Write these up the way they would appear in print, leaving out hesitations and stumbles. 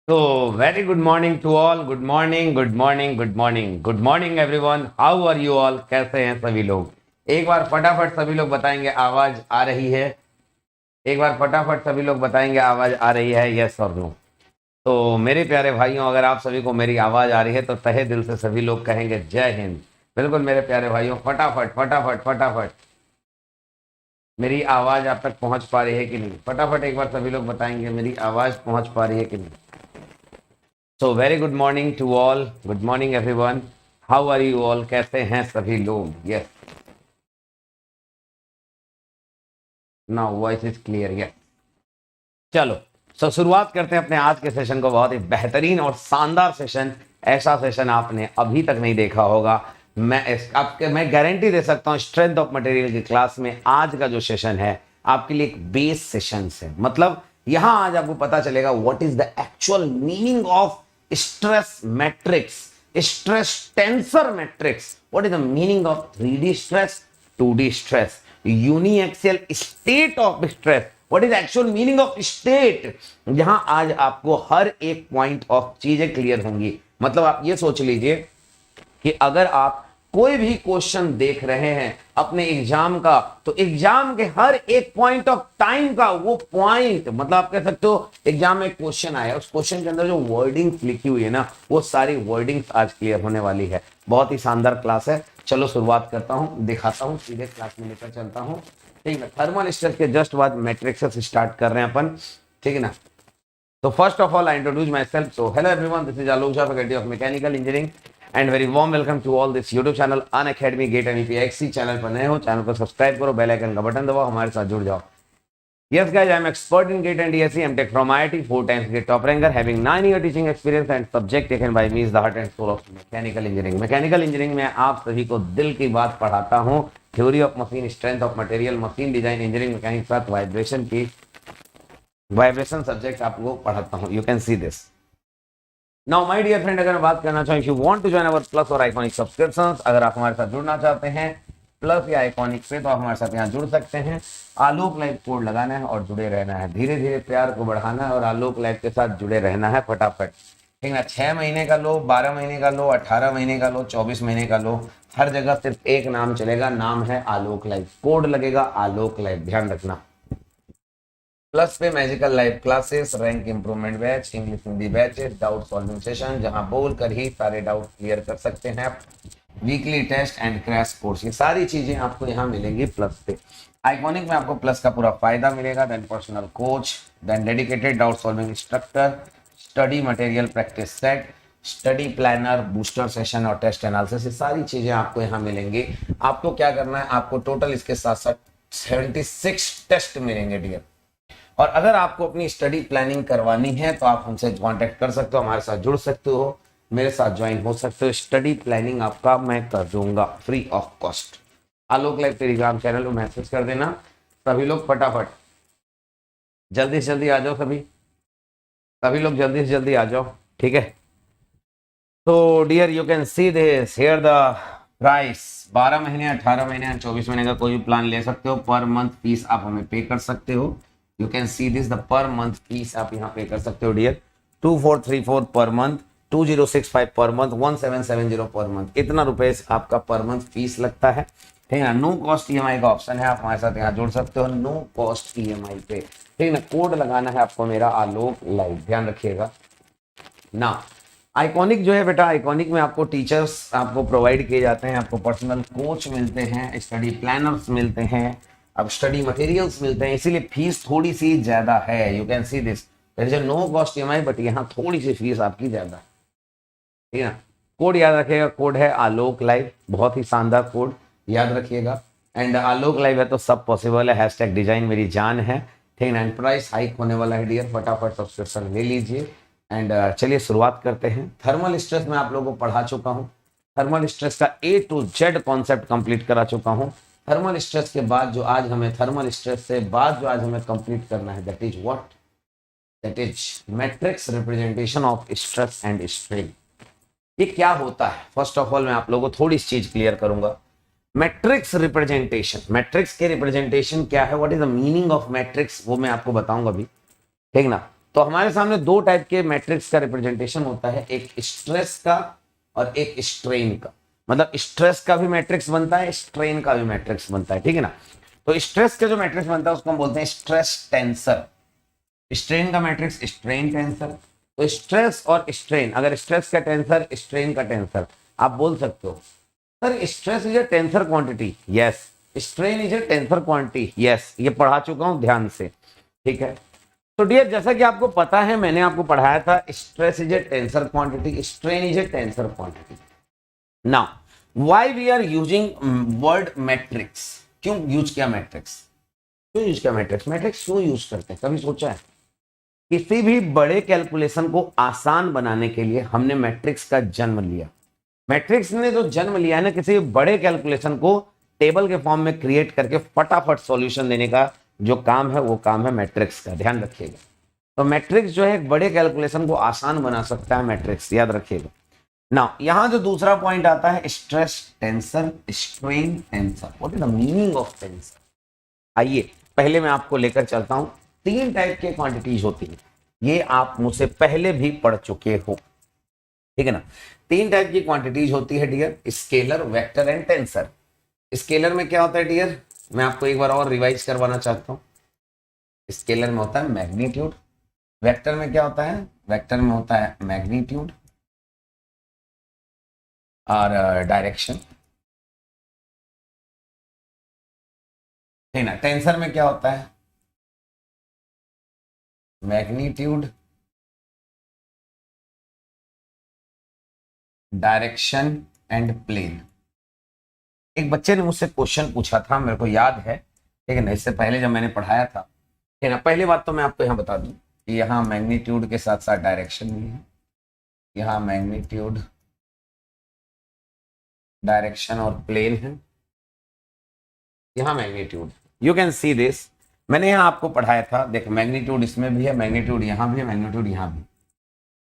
So, very good morning to all. Good morning, good morning, good morning, good morning everyone. How are you all? कैसे हैं सभी लोग? एक बार फटाफट सभी लोग बताएंगे आवाज आ रही है। एक बार फटाफट सभी लोग बताएंगे आवाज आ रही है, यस और नो। तो मेरे प्यारे भाइयों, अगर आप सभी को मेरी आवाज आ रही है तो तहे दिल से सभी लोग कहेंगे जय हिंद। बिल्कुल मेरे प्यारे भाइयों, फटाफट फटाफट फटाफट मेरी आवाज आप तक पहुंच पा रही है कि नहीं? फटाफट एक बार सभी लोग बताएंगे मेरी आवाज पहुंच पा रही है कि नहीं। So very good morning to all, good morning everyone. How are you all? कैसे हैं सभी लोग? Yes, now voice is clear. Yes, चलो शुरुआत करते हैं अपने आज के सेशन को। बहुत ही बेहतरीन और शानदार सेशन, ऐसा सेशन आपने अभी तक नहीं देखा होगा। मैं गारंटी दे सकता हूँ, स्ट्रेंथ ऑफ मटेरियल की क्लास में आज का जो सेशन है आपके लिए एक बेस सेशन है। मतलब यहां आज आपको पता चलेगा what is the actual meaning of stress matrix, stress tensor matrix. What is the meaning of 3D stress, 2D stress, uniaxial state of stress, what is actual meaning of state. यहां आज आपको हर एक पॉइंट ऑफ चीजें clear होंगी। मतलब आप ये सोच लीजिए कि अगर आप कोई भी क्वेश्चन देख रहे हैं अपने एग्जाम का, तो एग्जाम के हर एक पॉइंट ऑफ टाइम का वो पॉइंट, मतलब आप कह सकते हो एग्जाम में क्वेश्चन आया, उस क्वेश्चन के अंदर जो वर्डिंग लिखी हुई है ना, वो सारी वर्डिंग्स आज क्लियर होने वाली है। बहुत ही शानदार क्लास है। चलो शुरुआत करता हूं, दिखाता हूं, सीधे क्लास में लेकर चलता हूं। ठीक है, थर्मल स्ट्रेस के जस्ट बाद मैट्रिक्स से स्टार्ट कर रहे हैं अपन। ठीक है ना। So first of all, I introduce myself. So hello everyone, this is Alok Jha, Faculty of Mechanical Engineering, and very warm welcome to all this YouTube channel Unacademy Gate and EPXC। Channel पर नए हो, channel को subscribe करो, bell icon का button दबाओ, हमारे साथ जुड़ जाओ। Yes guys, I am expert in Gate and DSC, MTech from IIT, 4 times Gate top ranker, having 9-year teaching experience, and subject taken by me is the heart and soul of Mechanical Engineering। Mechanical Engineering में आप सभी को दिल की बात पढ़ाता हूँ। Theory of machine, strength of material, machine design, engineering mechanics, साथ वाइब्रेशन सब्जेक्ट आपको पढ़ाता हूँ। You can see this. Now my dear friend, अगर मैं बात करना चाहूँ, if you want to join our plus और आइकॉनिक सब्सक्रिप्शंस, अगर आप हमारे साथ जुड़ना चाहते हैं प्लस या आइकॉनिक से, तो आप हमारे साथ यहाँ जुड़ सकते हैं। आलोक लाइव कोड लगाना है और जुड़े रहना है। धीरे धीरे प्यार को बढ़ाना है और आलोक लाइव के साथ जुड़े रहना है फटाफट। ठीक है, 6 महीने का लो, 12 महीने का लो, 18 महीने का लो, 24 महीने का लो, हर जगह सिर्फ एक नाम चलेगा, नाम है आलोक लाइव। कोड लगेगा आलोक लाइव, ध्यान रखना। प्लस पे magical live classes, rank improvement batch, English Hindi batches, doubt solving session, जहां बोल कर ही सारे डाउट क्लियर कर सकते हैं। Weekly test and crash course, ये सारी चीजें आपको यहाँ मिलेंगी प्लस पे। आइकॉनिक में आपको प्लस का पूरा फायदा मिलेगा। Then personal coach, then dedicated doubt solving instructor, study material practice set, study planner, booster session और टेस्ट एनालिसिस, ये सारी चीजें आपको यहाँ मिलेंगी। आपको क्या करना है, आपको टोटल इसके साथ साथ 76 टेस्ट मिलेंगे डियर। और अगर आपको अपनी स्टडी प्लानिंग करवानी है तो आप हमसे कांटेक्ट कर सकते हो, हमारे साथ जुड़ सकते हो, मेरे साथ ज्वाइन हो सकते हो। स्टडी प्लानिंग आपका मैं कर दूंगा free of cost. Alok live Telegram channel को मैसेज कर देना। सभी लोग फटाफट जल्दी से जल्दी आ जाओ, सभी लोग जल्दी से जल्दी आ जाओ। ठीक है, तो dear you can see this here the price. 12 महीने, 18 महीने, 24 महीने का कोई भी प्लान ले सकते हो। पर मंथ फीस आप हमें पे कर सकते हो। You can see this, the per month fees आप यहाँ पे कर सकते हो dear. 2434 per month, 2065 per month, 1770 per month. इतना रुपए आपका पर मंथ फीस लगता है। ठीक है ना। नो कॉस्ट ईएमआई का ऑप्शन है, आप हमारे साथ यहाँ जुड़ सकते हो नो कॉस्ट ईएमआई पे। ठीक है ना। कोड लगाना है आपको मेरा आलोक लाइव, ध्यान रखिएगा ना। आइकॉनिक जो है बेटा, आइकॉनिक में आपको टीचर्स आपको प्रोवाइड किए जाते हैं, आपको पर्सनल कोच मिलते हैं, स्टडी प्लानर्स मिलते हैं, अब स्टडी मटेरियल्स मिलते हैं, इसीलिए फीस थोड़ी सी ज्यादा है। You can see this, there is no cost EMI, but यहाँ थोड़ी सी फीस आपकी ज्यादा है। ठीक है ना। कोड याद रखिएगा, कोड है आलोक लाइव, बहुत ही शानदार कोड, याद रखिएगा। एंड आलोक लाइव है तो सब पॉसिबल है। हैशटैग डिजाइन मेरी जान है। ठीक है। एंड प्राइस हाइक होने वाला है डियर, फटाफट सब्सक्रिप्शन ले लीजिए। एंड चलिए शुरुआत करते हैं। थर्मल स्ट्रेस में आप लोगों को पढ़ा चुका हूँ, थर्मल स्ट्रेस का A to Z concept complete करा चुका हूँ। थर्मल स्ट्रेस के बाद जो आज हमें, थर्मल स्ट्रेस से बाद जो आज हमें कंप्लीट करना है, that is what, that is matrix representation of stress and strain. ये क्या होता है? फर्स्ट ऑफ ऑल मैं आप लोगों को थोड़ी सी चीज क्लियर करूंगा। मैट्रिक्स रिप्रेजेंटेशन, मैट्रिक्स के रिप्रेजेंटेशन क्या है, what is the meaning of matrix, वो मैं आपको बताऊंगा अभी। ठीक ना। तो हमारे सामने दो टाइप के मैट्रिक्स का रिप्रेजेंटेशन होता है, एक स्ट्रेस का और एक स्ट्रेन का। मतलब स्ट्रेस का भी मैट्रिक्स बनता है, स्ट्रेन का भी मैट्रिक्स बनता है, ठीक है ना। तो स्ट्रेस का जो मैट्रिक्स बनता है उसको हम बोलते हैं स्ट्रेस टेंसर, स्ट्रेन का मैट्रिक्स स्ट्रेन टेंसर। तो स्ट्रेस और स्ट्रेन, अगर स्ट्रेस का टेंसर स्ट्रेन का टेंसर, आप बोल सकते हो sir stress is a tensor quantity, yes. Strain is a tensor quantity, yes. ये पढ़ा चुका हूं ध्यान से, ठीक है। तो डियर जैसा कि आपको पता है, मैंने आपको पढ़ाया था stress is a tensor quantity, strain is a tensor quantity. Now why we are using word matrix, क्यों यूज किया मैट्रिक्स, क्यों यूज किया मैट्रिक्स, मैट्रिक्स क्यों यूज करते हैं, कभी सोचा है? किसी भी बड़े कैलकुलेशन को आसान बनाने के लिए हमने मैट्रिक्स का जन्म लिया। मैट्रिक्स ने जो जन्म लिया है ना, किसी बड़े कैलकुलेशन को टेबल के फॉर्म में क्रिएट करके फटाफट सॉल्यूशन देने का जो काम है वो काम है मैट्रिक्स का, ध्यान रखिएगा। तो मैट्रिक्स जो है एक बड़े कैलकुलेशन को आसान बना सकता है, मैट्रिक्स याद रखिएगा ना। यहां जो दूसरा पॉइंट आता है stress tensor, strain tensor, what is the meaning of tensor. आइए पहले मैं आपको लेकर चलता हूं। तीन टाइप के क्वांटिटीज होती है, ये आप मुझसे पहले भी पढ़ चुके हो, ठीक है ना। तीन टाइप की क्वांटिटीज होती है dear, scalar, vector and tensor. Scalar में क्या होता है डियर, मैं आपको एक बार और रिवाइज करवाना चाहता हूं। स्केलर में होता है मैग्नीट्यूड, वेक्टर में क्या होता है, वेक्टर में होता है मैग्नीट्यूड और डायरेक्शन, ठीक ना। टेंसर में क्या होता है, मैग्नीट्यूड, डायरेक्शन एंड प्लेन। एक बच्चे ने मुझसे क्वेश्चन पूछा था, मेरे को याद है, ठीक है ना, इससे पहले जब मैंने पढ़ाया था, ठीक है ना। पहली बात तो मैं आपको यहाँ बता दूं कि यहाँ मैग्नीट्यूड के साथ साथ डायरेक्शन भी है, यहाँ मैग्नीट्यूड, डायरेक्शन और प्लेन है, यहाँ magnitude, you can see this. मैंने यहाँ आपको पढ़ाया था, देखो मैग्नीट्यूड इसमें भी है, मैग्नीट्यूड यहाँ भी है, मैग्नीट्यूड यहाँ भी।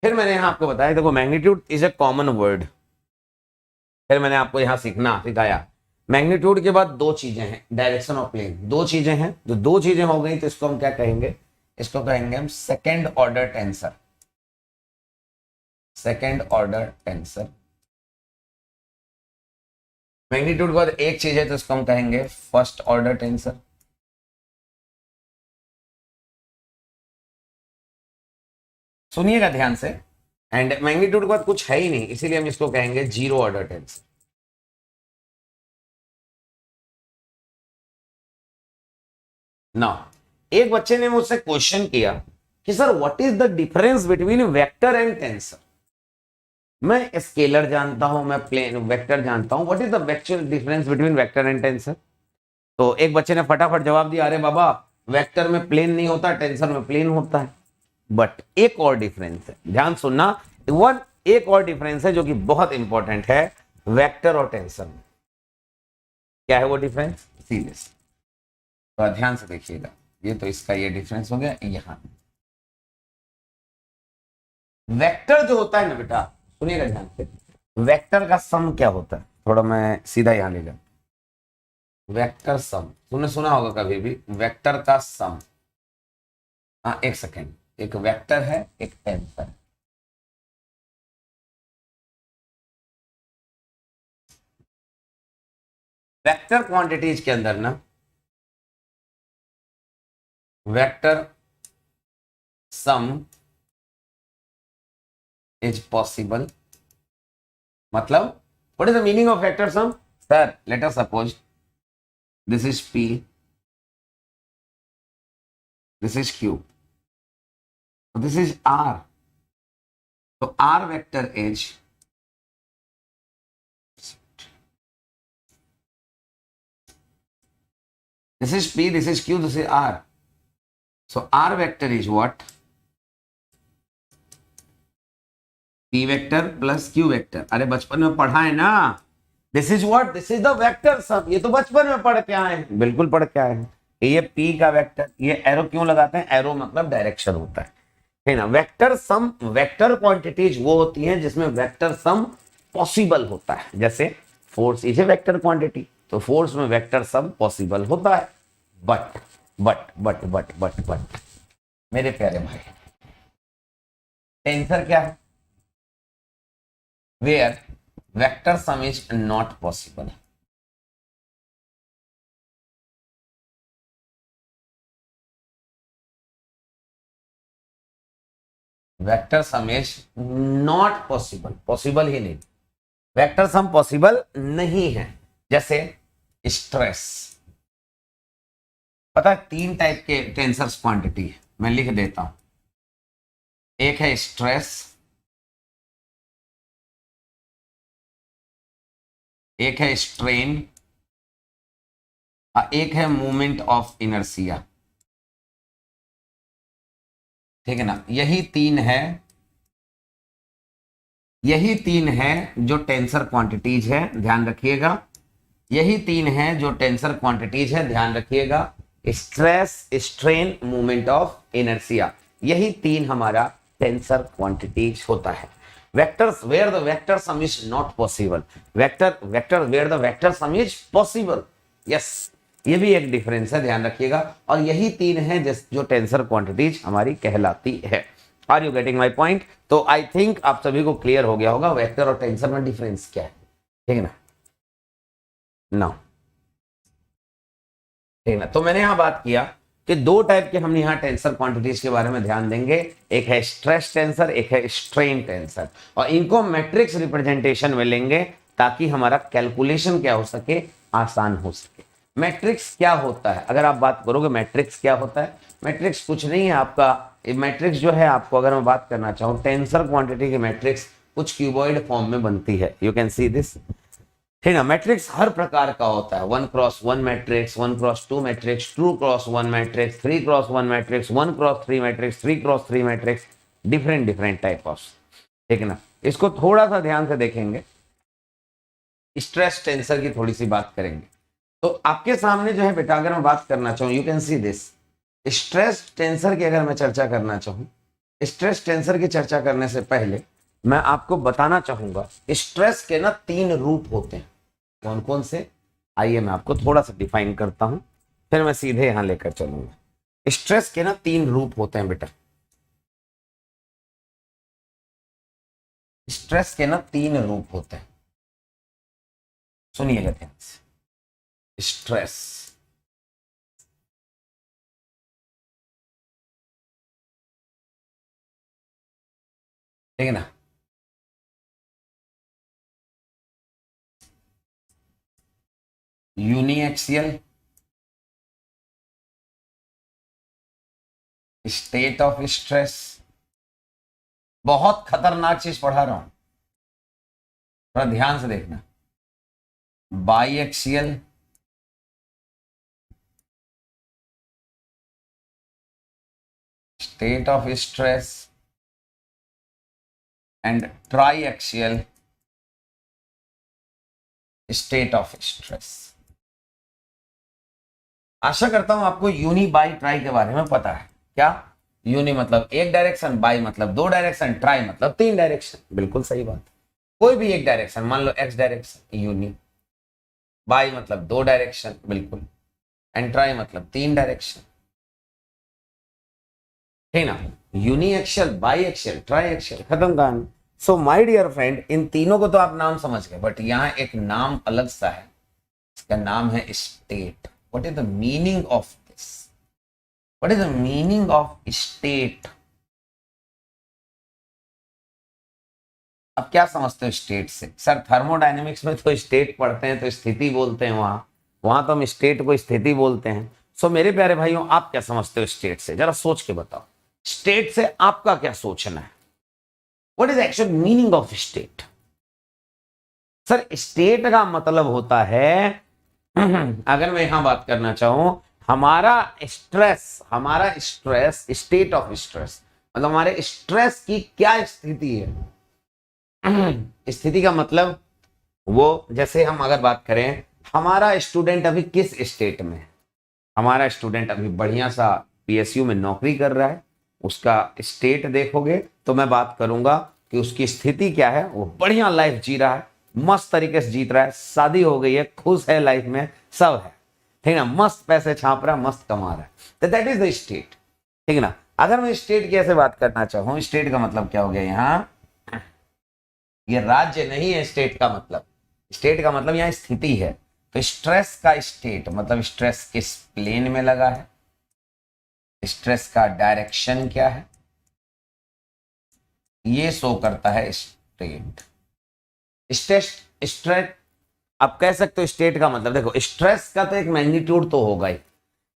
फिर मैंने यहाँ आपको बताया, देखो magnitude is a common word. फिर मैंने आपको यहाँ सिखाया मैग्नीट्यूड के बाद दो चीजें हैं, डायरेक्शन और प्लेन, दो चीजें हैं। जो दो चीजें हो गई तो इसको हम क्या कहेंगे, इसको कहेंगे हम second order tensor, second order tensor. Magnitude के बाद एक चीज है तो इसको हम कहेंगे फर्स्ट ऑर्डर टेंसर। सुनिएगा ध्यान से, एंड मैग्नीट्यूड के बाद कुछ है ही नहीं, इसीलिए हम इसको कहेंगे जीरो ऑर्डर टेंसर। ना एक बच्चे ने मुझसे क्वेश्चन किया कि sir what is the difference between vector and tensor. मैं स्केलर जानता हूं, मैं प्लेन वेक्टर जानता हूं, what is the actual difference between vector and tensor. तो एक बच्चे ने फटाफट जवाब दिया, अरे बाबा वेक्टर में प्लेन नहीं होता, टेंसर में प्लेन होता है। बट एक और डिफरेंस है, ध्यान सुनना, एक और डिफरेंस है जो कि बहुत इंपॉर्टेंट है वेक्टर और टेंसर में। क्या है वो डिफरेंस, सीरियस तो ध्यान से देखिएगा। ये तो इसका ये डिफरेंस हो गया। यहां वेक्टर जो होता है ना बेटा, सुनिएगा ध्यान से, वेक्टर का सम क्या होता है, थोड़ा मैं सीधा यहां ले जाऊं। वेक्टर सम तुमने सुना होगा कभी भी, वेक्टर का सम। हाँ एक सेकेंड, एक वेक्टर है एक टेंसर है। वेक्टर क्वांटिटीज के अंदर ना वेक्टर सम इज पॉसिबल। मतलब what is the meaning of vector sum, sir let us suppose this is P, this is Q, this is R। तो R vector is this is P, this is Q, this is R. So R vector is what? P vector plus Q vector. अरे बचपन में पढ़ा है ना, this is what, this is the vector सम। ये तो बचपन में पढ़ के आए हैं, बिल्कुल पढ़ के आए हैं। ये P का वेक्टर, ये एरो क्यों लगाते हैं, एरो मतलब डायरेक्शन होता है ना। वेक्टर सम, वेक्टर क्वांटिटीज वो होती हैं जिसमें वेक्टर सम पॉसिबल होता है। जैसे force is a vector quantity, तो फोर्स में वेक्टर सम पॉसिबल होता है। बट मेरे प्यारे भाई, टेंसर क्या है? Where vector sum is not possible. Vector sum is not possible, possible ही नहीं, वेक्टर सम पॉसिबल नहीं है। जैसे स्ट्रेस, पता है 3 टाइप के टेंसर्स क्वांटिटी है, मैं लिख देता हूं। एक है स्ट्रेस, एक है स्ट्रेन, एक है मूवमेंट ऑफ इनर्शिया। ठीक है ना, यही तीन है जो टेंसर क्वांटिटीज है, ध्यान रखिएगा। यही 3 है जो टेंसर क्वांटिटीज है, ध्यान रखिएगा। Stress, strain, movement of inertia, यही 3 हमारा टेंसर क्वांटिटीज होता है। Vectors where the vector sum is not possible, vector where the vector sum is possible. Yes, ये भी एक डिफरेंस है, ध्यान रखिएगा। और यही 3 है जो टेंसर क्वांटिटीज हमारी कहलाती है। Are you getting my point? तो आई थिंक आप सभी को क्लियर हो गया होगा वेक्टर और टेंसर में डिफरेंस क्या है। ठीक है ना? ना, ठीक है ना? तो मैंने यहां बात किया कि 2 टाइप के हम यहाँ टेंसर क्वांटिटीज के बारे में ध्यान देंगे। एक है स्ट्रेस टेंसर, एक है स्ट्रेन टेंसर, और इनको मैट्रिक्स रिप्रेजेंटेशन में लेंगे ताकि हमारा कैलकुलेशन क्या हो सके, आसान हो सके। मैट्रिक्स क्या होता है? अगर आप बात करोगे मैट्रिक्स क्या होता है, मैट्रिक्स कुछ नहीं है आपका। मैट्रिक्स जो है आपको, अगर मैं बात करना चाहूँ टेंसर क्वांटिटी की मैट्रिक्स कुछ क्यूबॉइड फॉर्म में बनती है। You can see this. ठीक है, मैट्रिक्स हर प्रकार का होता है। 1x1 matrix, 1x2 matrix, 2x1 matrix, 3x1 matrix, 1x3 matrix, 3x3 matrix, different type of. ठीक है ना? इसको थोड़ा सा ध्यान से देखेंगे, स्ट्रेस टेंसर की थोड़ी सी बात करेंगे। तो आपके सामने जो है बेटा, अगर मैं बात करना चाहूँ, you can see this. Stress tensor की अगर मैं चर्चा करना चाहूँ, स्ट्रेस टेंसर की चर्चा करने से पहले मैं आपको बताना चाहूंगा स्ट्रेस के ना 3 रूप होते हैं। कौन कौन से? आइए मैं आपको थोड़ा सा डिफाइन करता हूं, फिर मैं सीधे यहां लेकर चलूंगा। स्ट्रेस के ना 3 रूप होते हैं बेटा। स्ट्रेस के ना 3 रूप होते हैं, सुनिएगा ध्यान से। स्ट्रेस, ठीक है ना? यूनिएक्सियल, स्टेट ऑफ स्ट्रेस, बहुत खतरनाक चीज पढ़ा रहा हूं, थोड़ा ध्यान से देखना। Biaxial, state of stress, and triaxial, state of stress. आशा करता हूं आपको यूनि बाई ट्राई के बारे में पता है। क्या? यूनि मतलब एक डायरेक्शन, बाई मतलब 2 डायरेक्शन, ट्राई मतलब 3 डायरेक्शन। बिल्कुल सही बात। कोई भी एक डायरेक्शन, मान लो एक्स डायरेक्शन, यूनि। बाई मतलब 2 डायरेक्शन, बिल्कुल। एंड ट्राई मतलब 3 डायरेक्शन। ठीक ना? Uniaxial, biaxial, triaxial, खत्म कहानी। सो माय डियर फ्रेंड, इन तीनों को तो आप नाम समझ गए, बट यहां एक नाम अलग सा है, इसका नाम है state. What is the meaning of this? What is the meaning of state? अब क्या समझते हो स्टेट से? सर थर्मोडायनेमिक्स में तो स्टेट पढ़ते हैं तो स्थिति बोलते हैं, वहां तो हम स्टेट को स्थिति बोलते हैं। सो मेरे प्यारे भाइयों, आप क्या समझते हो स्टेट से? जरा सोच के बताओ, स्टेट से आपका क्या सोचना है? What is actual meaning of state? Sir state का मतलब होता है अगर मैं यहां बात करना चाहूं, हमारा स्ट्रेस, स्टेट ऑफ स्ट्रेस मतलब हमारे स्ट्रेस की क्या स्थिति है। स्थिति का मतलब वो, जैसे हम अगर बात करें, हमारा स्टूडेंट अभी किस स्टेट में है? हमारा स्टूडेंट अभी बढ़िया सा पीएसयू में नौकरी कर रहा है, उसका स्टेट देखोगे तो मैं बात करूंगा कि उसकी स्थिति क्या है। वो बढ़िया लाइफ जी रहा है, मस्त तरीके से जीत रहा है, शादी हो गई है, खुश है, लाइफ में सब है, ठीक है ना? मस्त पैसे छाप रहा है, मस्त कमा रहा है, तो दैट इज द स्टेट। ठीक है ना? अगर मैं स्टेट की ऐसे बात करना चाहूं, स्टेट का मतलब क्या हो गया यहाँ, ये राज्य नहीं है स्टेट का मतलब। स्टेट का मतलब यहाँ स्थिति है। तो स्ट्रेस का स्टेट मतलब स्ट्रेस किस प्लेन में लगा है, स्ट्रेस का डायरेक्शन क्या है, ये शो करता है स्टेट। स्ट्रेस स्ट्रेस आप कह सकते हो स्टेट का मतलब, देखो स्ट्रेस का तो एक मैग्नीट्यूड तो होगा ही,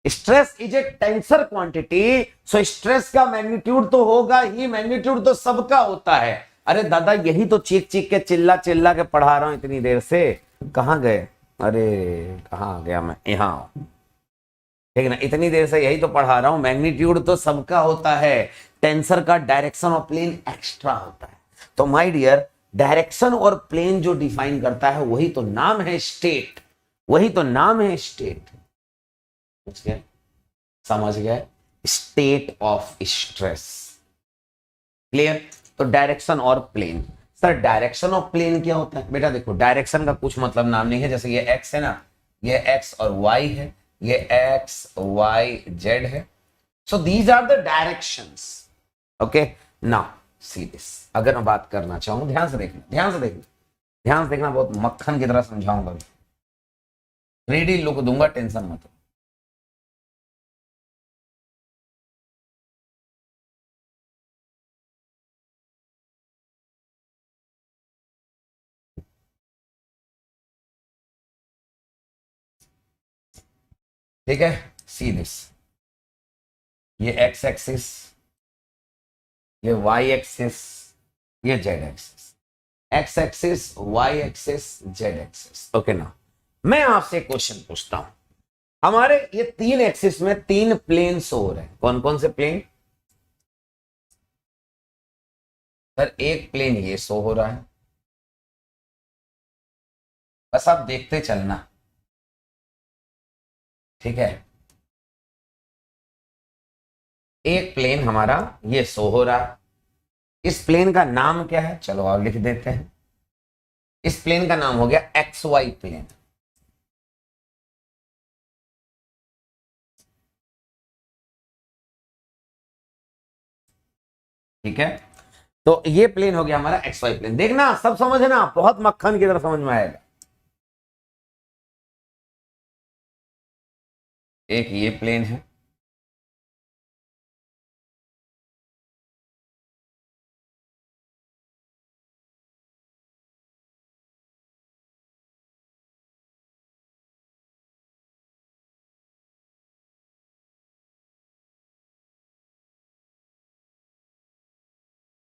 stress is a tensor quantity, so stress का मैग्नीट्यूड तो होगा ही, मैग्नीट्यूड तो सबका होता है। अरे दादा यही तो चीख चीख के चिल्ला चिल्ला के पढ़ा रहा हूं इतनी देर से, कहां गए, अरे कहां गया मैं, यहाँ, ठीक है ना, इतनी देर से यही तो पढ़ा रहा हूं, मैग्नीट्यूड तो सबका होता है, टेंसर का डायरेक्शन और प्लेन एक्स्ट्रा होता है। तो माय डियर, डायरेक्शन और प्लेन जो डिफाइन करता है वही तो नाम है स्टेट, वही तो नाम है स्टेट। समझ गए, स्टेट ऑफ स्ट्रेस। क्लियर। तो डायरेक्शन और plane, sir direction of plane क्या होता है बेटा, देखो डायरेक्शन का कुछ मतलब नाम नहीं है, जैसे ये एक्स है ना, ये एक्स और वाई है, ये एक्स वाई जेड है, so these are the directions. Okay, now see this, अगर मैं बात करना चाहूं, ध्यान से देखना, ध्यान से देखना, ध्यान से देखना, बहुत मक्खन की तरह समझाऊंगा, 3D लुक दूंगा, टेंशन मत लो। ठीक है, सी दिस, ये एक्स एक्सिस, ये वाई एक्सिस, ये z axis, x axis y axis z axis. Okay ना, मैं आपसे क्वेश्चन पूछता हूं, हमारे ये तीन एक्सिस में तीन प्लेन शो हो रहे हैं, कौन कौन से प्लेन, सर एक प्लेन ये शो हो रहा है, बस आप देखते चलना, ठीक है, एक प्लेन हमारा ये शो हो रहा है, इस प्लेन का नाम क्या है, चलो आप लिख देते हैं, इस प्लेन का नाम हो गया एक्स वाई प्लेन। ठीक है, तो ये प्लेन हो गया हमारा एक्स वाई प्लेन, देखना सब समझ है ना, बहुत मक्खन की तरह समझ में आएगा। एक ये प्लेन है,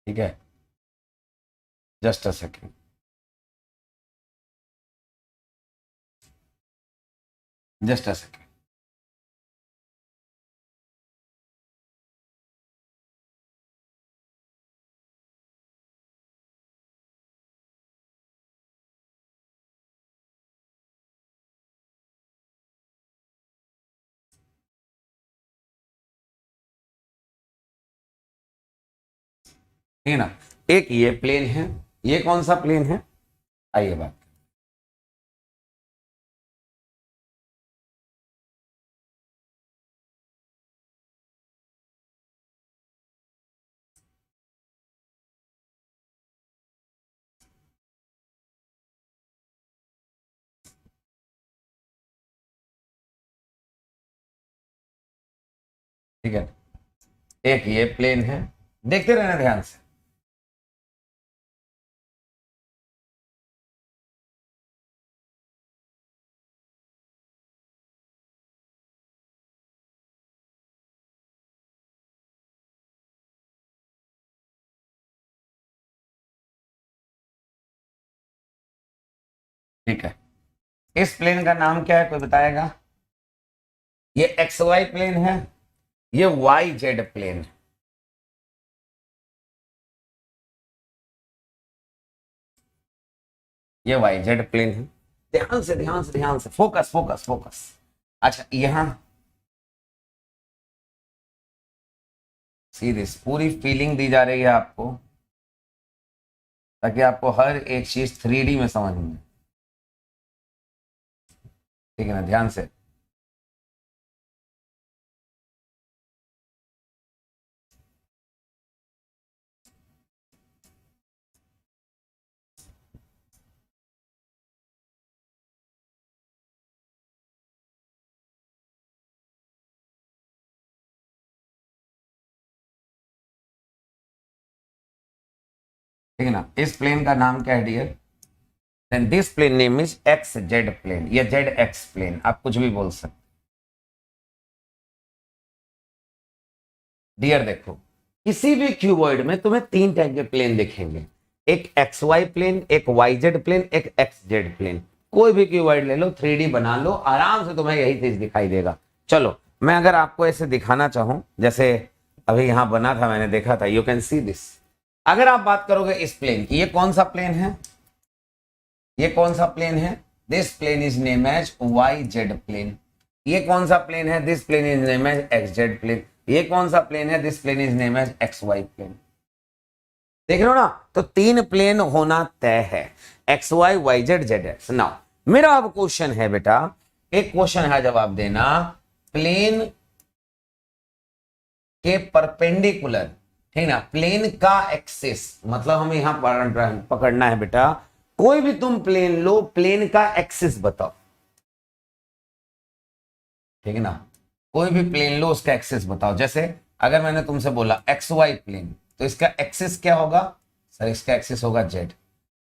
ठीक है, just a second, just a second, ठीक है ना, एक ये प्लेन है, ये कौन सा प्लेन है, आइए बात, ठीक है, एक ये प्लेन है, देखते रहना ध्यान से, ठीक है, इस प्लेन का नाम क्या है, कोई बताएगा, ये एक्स वाई प्लेन है, ये वाई जेड प्लेन है, ये वाई जेड प्लेन है, ध्यान से ध्यान से ध्यान से, फोकस फोकस फोकस। अच्छा यहां सीरीज पूरी फीलिंग दी जा रही है आपको, ताकि आपको हर एक चीज 3D में समझ में, ठीक है ना, ध्यान से, ठीक है ना। इस प्लेन का नाम क्या है dear? Then this plane name is x z plane या जेड एक्स प्लेन, आप कुछ भी बोल सकते। डियर देखो, किसी भी क्यूबॉइड में तुम्हें तीन टाइप के प्लेन दिखेंगे, एक एक्स वाई प्लेन, एक वाई जेड प्लेन, एक एक्स जेड प्लेन। कोई भी क्यूबॉइड ले लो, 3D बना लो, आराम से तुम्हें यही चीज दिखाई देगा। चलो मैं अगर आपको ऐसे दिखाना चाहूं, जैसे अभी यहां बना था, मैंने देखा था, यू कैन सी दिस। अगर आप बात करोगे इस प्लेन की, ये कौन सा प्लेन है? ये कौन सा प्लेन है? This plane is name as y Z plane. ये कौन सा प्लेन है? This plane is name as x z plane. ये कौन सा प्लेन है? This plane is name as x Y plane. देख रहे हो ना, तो तीन प्लेन होना तय है, x y y z Z x. Now मेरा अब क्वेश्चन है बेटा, एक क्वेश्चन है, जवाब देना। प्लेन के परपेंडिकुलर, ठीक ना, प्लेन का एक्सिस, मतलब हमें यहां पकड़ना है बेटा, कोई भी तुम प्लेन लो, प्लेन का एक्सिस बताओ, ठीक है ना। कोई भी प्लेन लो, उसका एक्सिस बताओ। जैसे अगर मैंने तुमसे बोला एक्स वाई प्लेन, तो इसका एक्सिस क्या होगा? सर इसका एक्सिस होगा जेड।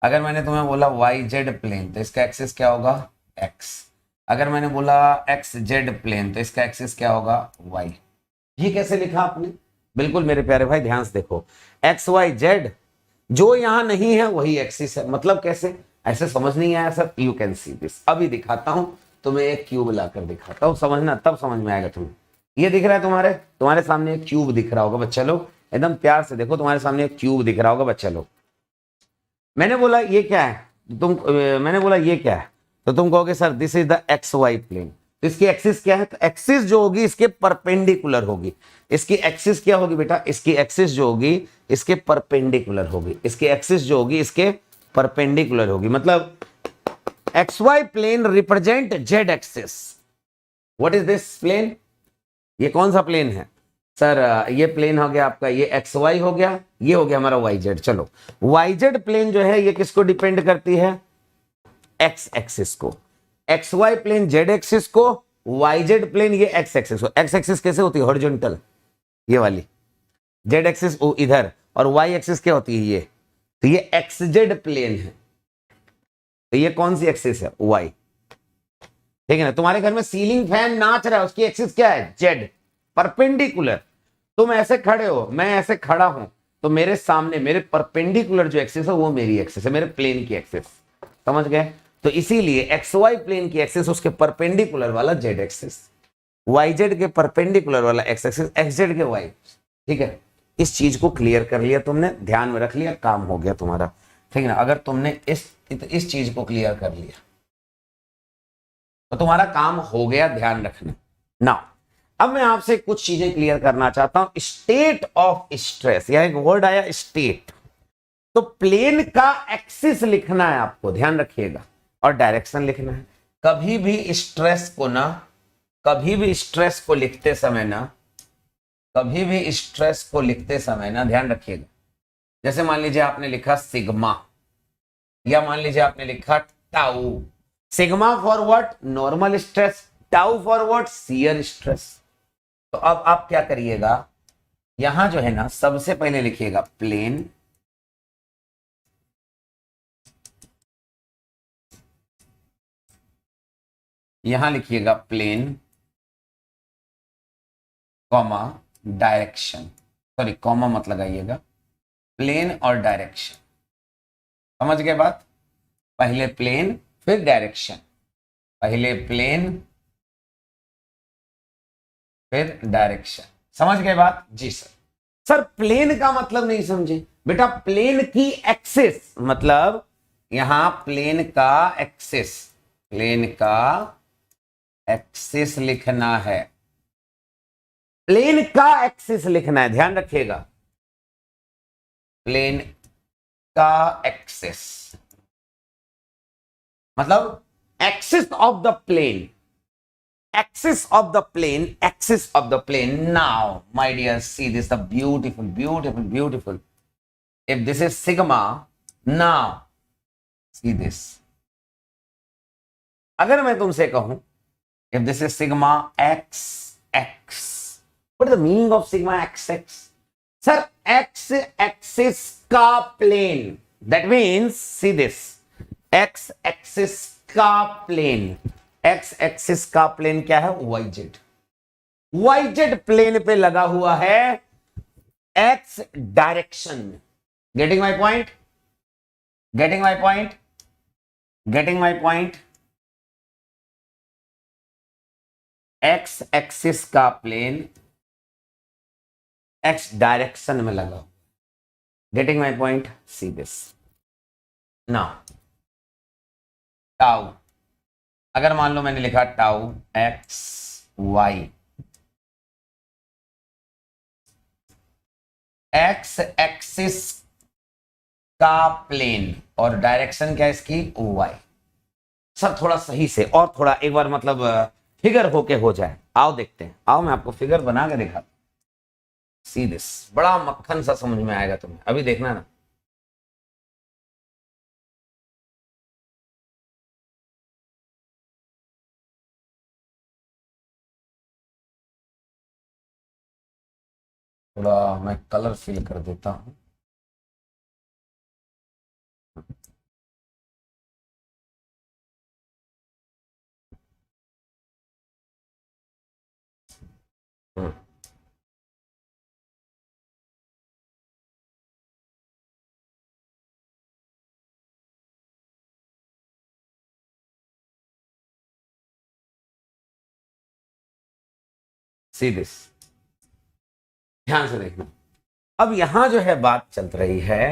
अगर मैंने तुम्हें बोला वाई जेड प्लेन, तो इसका एक्सिस क्या होगा? एक्स। अगर मैंने बोला एक्स जेड प्लेन, तो इसका एक्सिस क्या होगा? वाई। ये कैसे लिखा आपने? बिल्कुल मेरे प्यारे भाई ध्यान से देखो, एक्स वाई जेड, जो यहां नहीं है वही एक्सिस है। मतलब कैसे? ऐसे समझ नहीं आया sir? You can see this. अभी दिखाता हूं तुम्हें, एक क्यूब लाकर दिखाता हूं, समझना, तब समझ में आएगा तुम्हें। ये दिख रहा है तुम्हारे सामने एक क्यूब दिख रहा होगा बच्चा लोग, एकदम प्यार से देखो, तुम्हारे सामने एक क्यूब दिख रहा होगा बच्चा लोग। मैंने बोला ये क्या है, मैंने बोला ये क्या है, तो तुम कहोगे sir this is the x Y plane. तो इसकी एक्सिस क्या है? तो एक्सिस जो होगी इसके परपेंडिकुलर होगी। इसकी एक्सिस क्या होगी बेटा? इसकी एक्सिस जो होगी इसके परपेंडिकुलर होगी। इसकी एक्सिस जो होगी इसके परपेंडिकुलर होगी। मतलब x Y plane represent z axis. What is this plane? ये कौन सा प्लेन है सर? ये प्लेन हो गया आपका, ये एक्स वाई हो गया, ये हो गया हमारा वाई जेड। चलो वाई जेड प्लेन जो है ये किसको डिपेंड करती है? एक्स एक्सिस को। X Y plane z axis को, वाई जेड प्लेन ये एक्स एक्सिस को। एक्स एक्सिस कैसे होती है? हॉरिजॉन्टल, ये वाली। जेड एक्सिस इधर, और वाई एक्सिस क्या होती है? ये। तो ये एक्स जेड प्लेन है, तो ये कौन सी एक्सिस है? वाई। ठीक है ना। तुम्हारे घर में सीलिंग फैन नाच रहा है, उसकी एक्सिस क्या है? Z, perpendicular. तुम ऐसे खड़े हो, मैं ऐसे खड़ा हूं, तो मेरे सामने मेरे परपेंडिकुलर जो एक्सिस है वो मेरी एक्सिस है, मेरे प्लेन की एक्सिस। समझ गए? तो इसीलिए एक्स वाई प्लेन की एक्सिस उसके परपेंडिकुलर वाला जेड एक्सिस, वाई जेड के परपेंडिकुलर वाला एक्स एक्सिस, एक्स जेड के वाई। ठीक है, इस चीज को क्लियर कर लिया तुमने, ध्यान में रख लिया, काम हो गया तुम्हारा। ठीक है ना। अगर तुमने इस चीज को क्लियर कर लिया तो तुम्हारा काम हो गया, ध्यान रखना। नाउ अब मैं आपसे कुछ चीजें क्लियर करना चाहता हूं। स्टेट ऑफ स्ट्रेस, यह एक वर्ड आया स्टेट, तो प्लेन का एक्सिस लिखना है आपको, ध्यान रखिएगा, और डायरेक्शन लिखना है। कभी भी स्ट्रेस को ना, कभी भी स्ट्रेस को लिखते समय ना, कभी भी स्ट्रेस को लिखते समय ना, ध्यान रखिएगा, जैसे मान लीजिए आपने लिखा सिग्मा, या मान लीजिए आपने लिखा tau. Sigma for what? Normal stress. Tau for what? Shear stress. तो अब आप क्या करिएगा, यहां जो है ना, सबसे पहले लिखिएगा प्लेन, यहां लिखिएगा plane, comma direction, sorry comma मत लगाइएगा, प्लेन और डायरेक्शन। समझ गए बात? पहले प्लेन फिर डायरेक्शन, पहले प्लेन फिर डायरेक्शन। समझ गए बात? जी सर। सर प्लेन का मतलब नहीं समझे बेटा। प्लेन की एक्सिस, मतलब यहां प्लेन का एक्सिस, प्लेन का एक्सिस लिखना है, प्लेन का एक्सिस लिखना है, ध्यान रखिएगा, प्लेन का एक्सिस मतलब axis of the plane, axis of the plane, axis of the plane. Now my dear, see this, the beautiful, beautiful, beautiful. If this is sigma, now see this. अगर मैं तुमसे कहूं if this is sigma x x, what is the meaning of sigma x x? Sir X axis का plane, that means see this, X axis का plane, X axis का plane क्या है? Y Z. Y Z plane पे लगा हुआ है X direction में। Getting my point? Getting my point? Getting my point? X axis का प्लेन एक्स डायरेक्शन में लगा। Getting my point? See this now. Tau, अगर मान लो मैंने लिखा tau x Y, X axis का प्लेन और डायरेक्शन क्या है इसकी? वाई। सर थोड़ा सही से और थोड़ा एक बार मतलब फिगर होके हो जाए। आओ देखते हैं, आओ मैं आपको फिगर बना के दिखा। सी दिस, बड़ा मक्खन सा समझ में आएगा तुम्हें, अभी देखना ना। थोड़ा मैं कलर फिल कर देता हूं। सी दिस, ध्यान से देखना। अब यहां जो है बात चल रही है,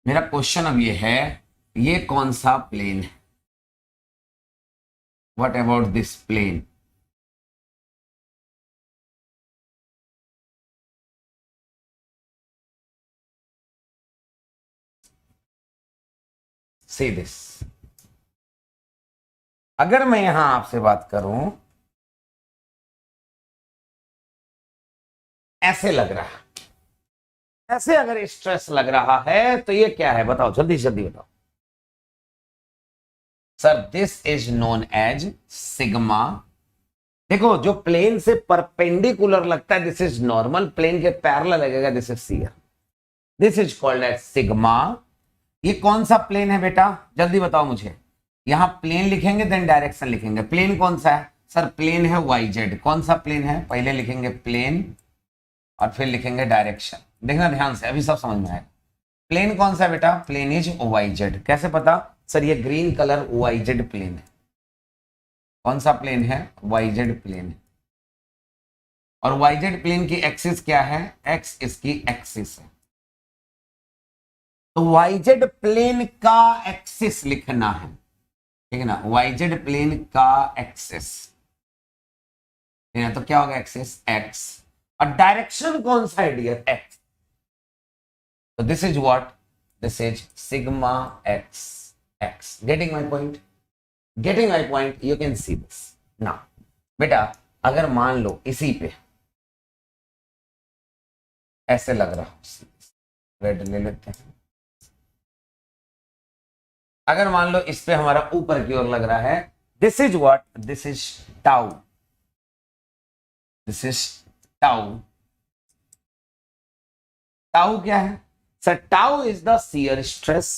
मेरा क्वेश्चन अब ये है, ये कौन सा प्लेन है? What about this plane? See this, अगर मैं यहां आपसे बात करूं, ऐसे लग रहा है, ऐसे अगर स्ट्रेस लग रहा है तो ये क्या है? बताओ जल्दी जल्दी बताओ। Sir this is known as sigma. देखो जो प्लेन से परपेंडिकुलर लगता है दिस इज नॉर्मल, प्लेन के पैरेलल लगेगा this is shear, this is called as sigma. ये कौन सा प्लेन है बेटा? जल्दी बताओ मुझे। यहां प्लेन लिखेंगे देन डायरेक्शन लिखेंगे। प्लेन कौन सा है? सर प्लेन है वाई जेड। कौन सा प्लेन है? पहले लिखेंगे प्लेन और फिर लिखेंगे डायरेक्शन। देखना ध्यान से, अभी सब समझ में आएगा। प्लेन कौन सा है बेटा? Plane is y z. कैसे पता? सर ये green colour y Z plane है। कौन सा प्लेन है? वाई जेड प्लेन है। और वाई जेड प्लेन की एक्सिस क्या है? एक्स इसकी एक्सिस है। तो वाई जेड प्लेन का एक्सिस लिखना है, ठीक है ना? वाई जेड प्लेन का एक्सिस, तो क्या होगा? Axis x. और डायरेक्शन कौन सा है डियर? एक्स। तो this is what? This is sigma x x. Getting my point? Getting my point? You can see this now. बेटा अगर मान लो इसी पे ऐसे लग रहा हो, रेड ले लेते हैं। अगर मान लो इस पे हमारा ऊपर की ओर लग रहा है, this is what? This is tau. This is tau. Tau क्या है? Sir tau is the shear stress.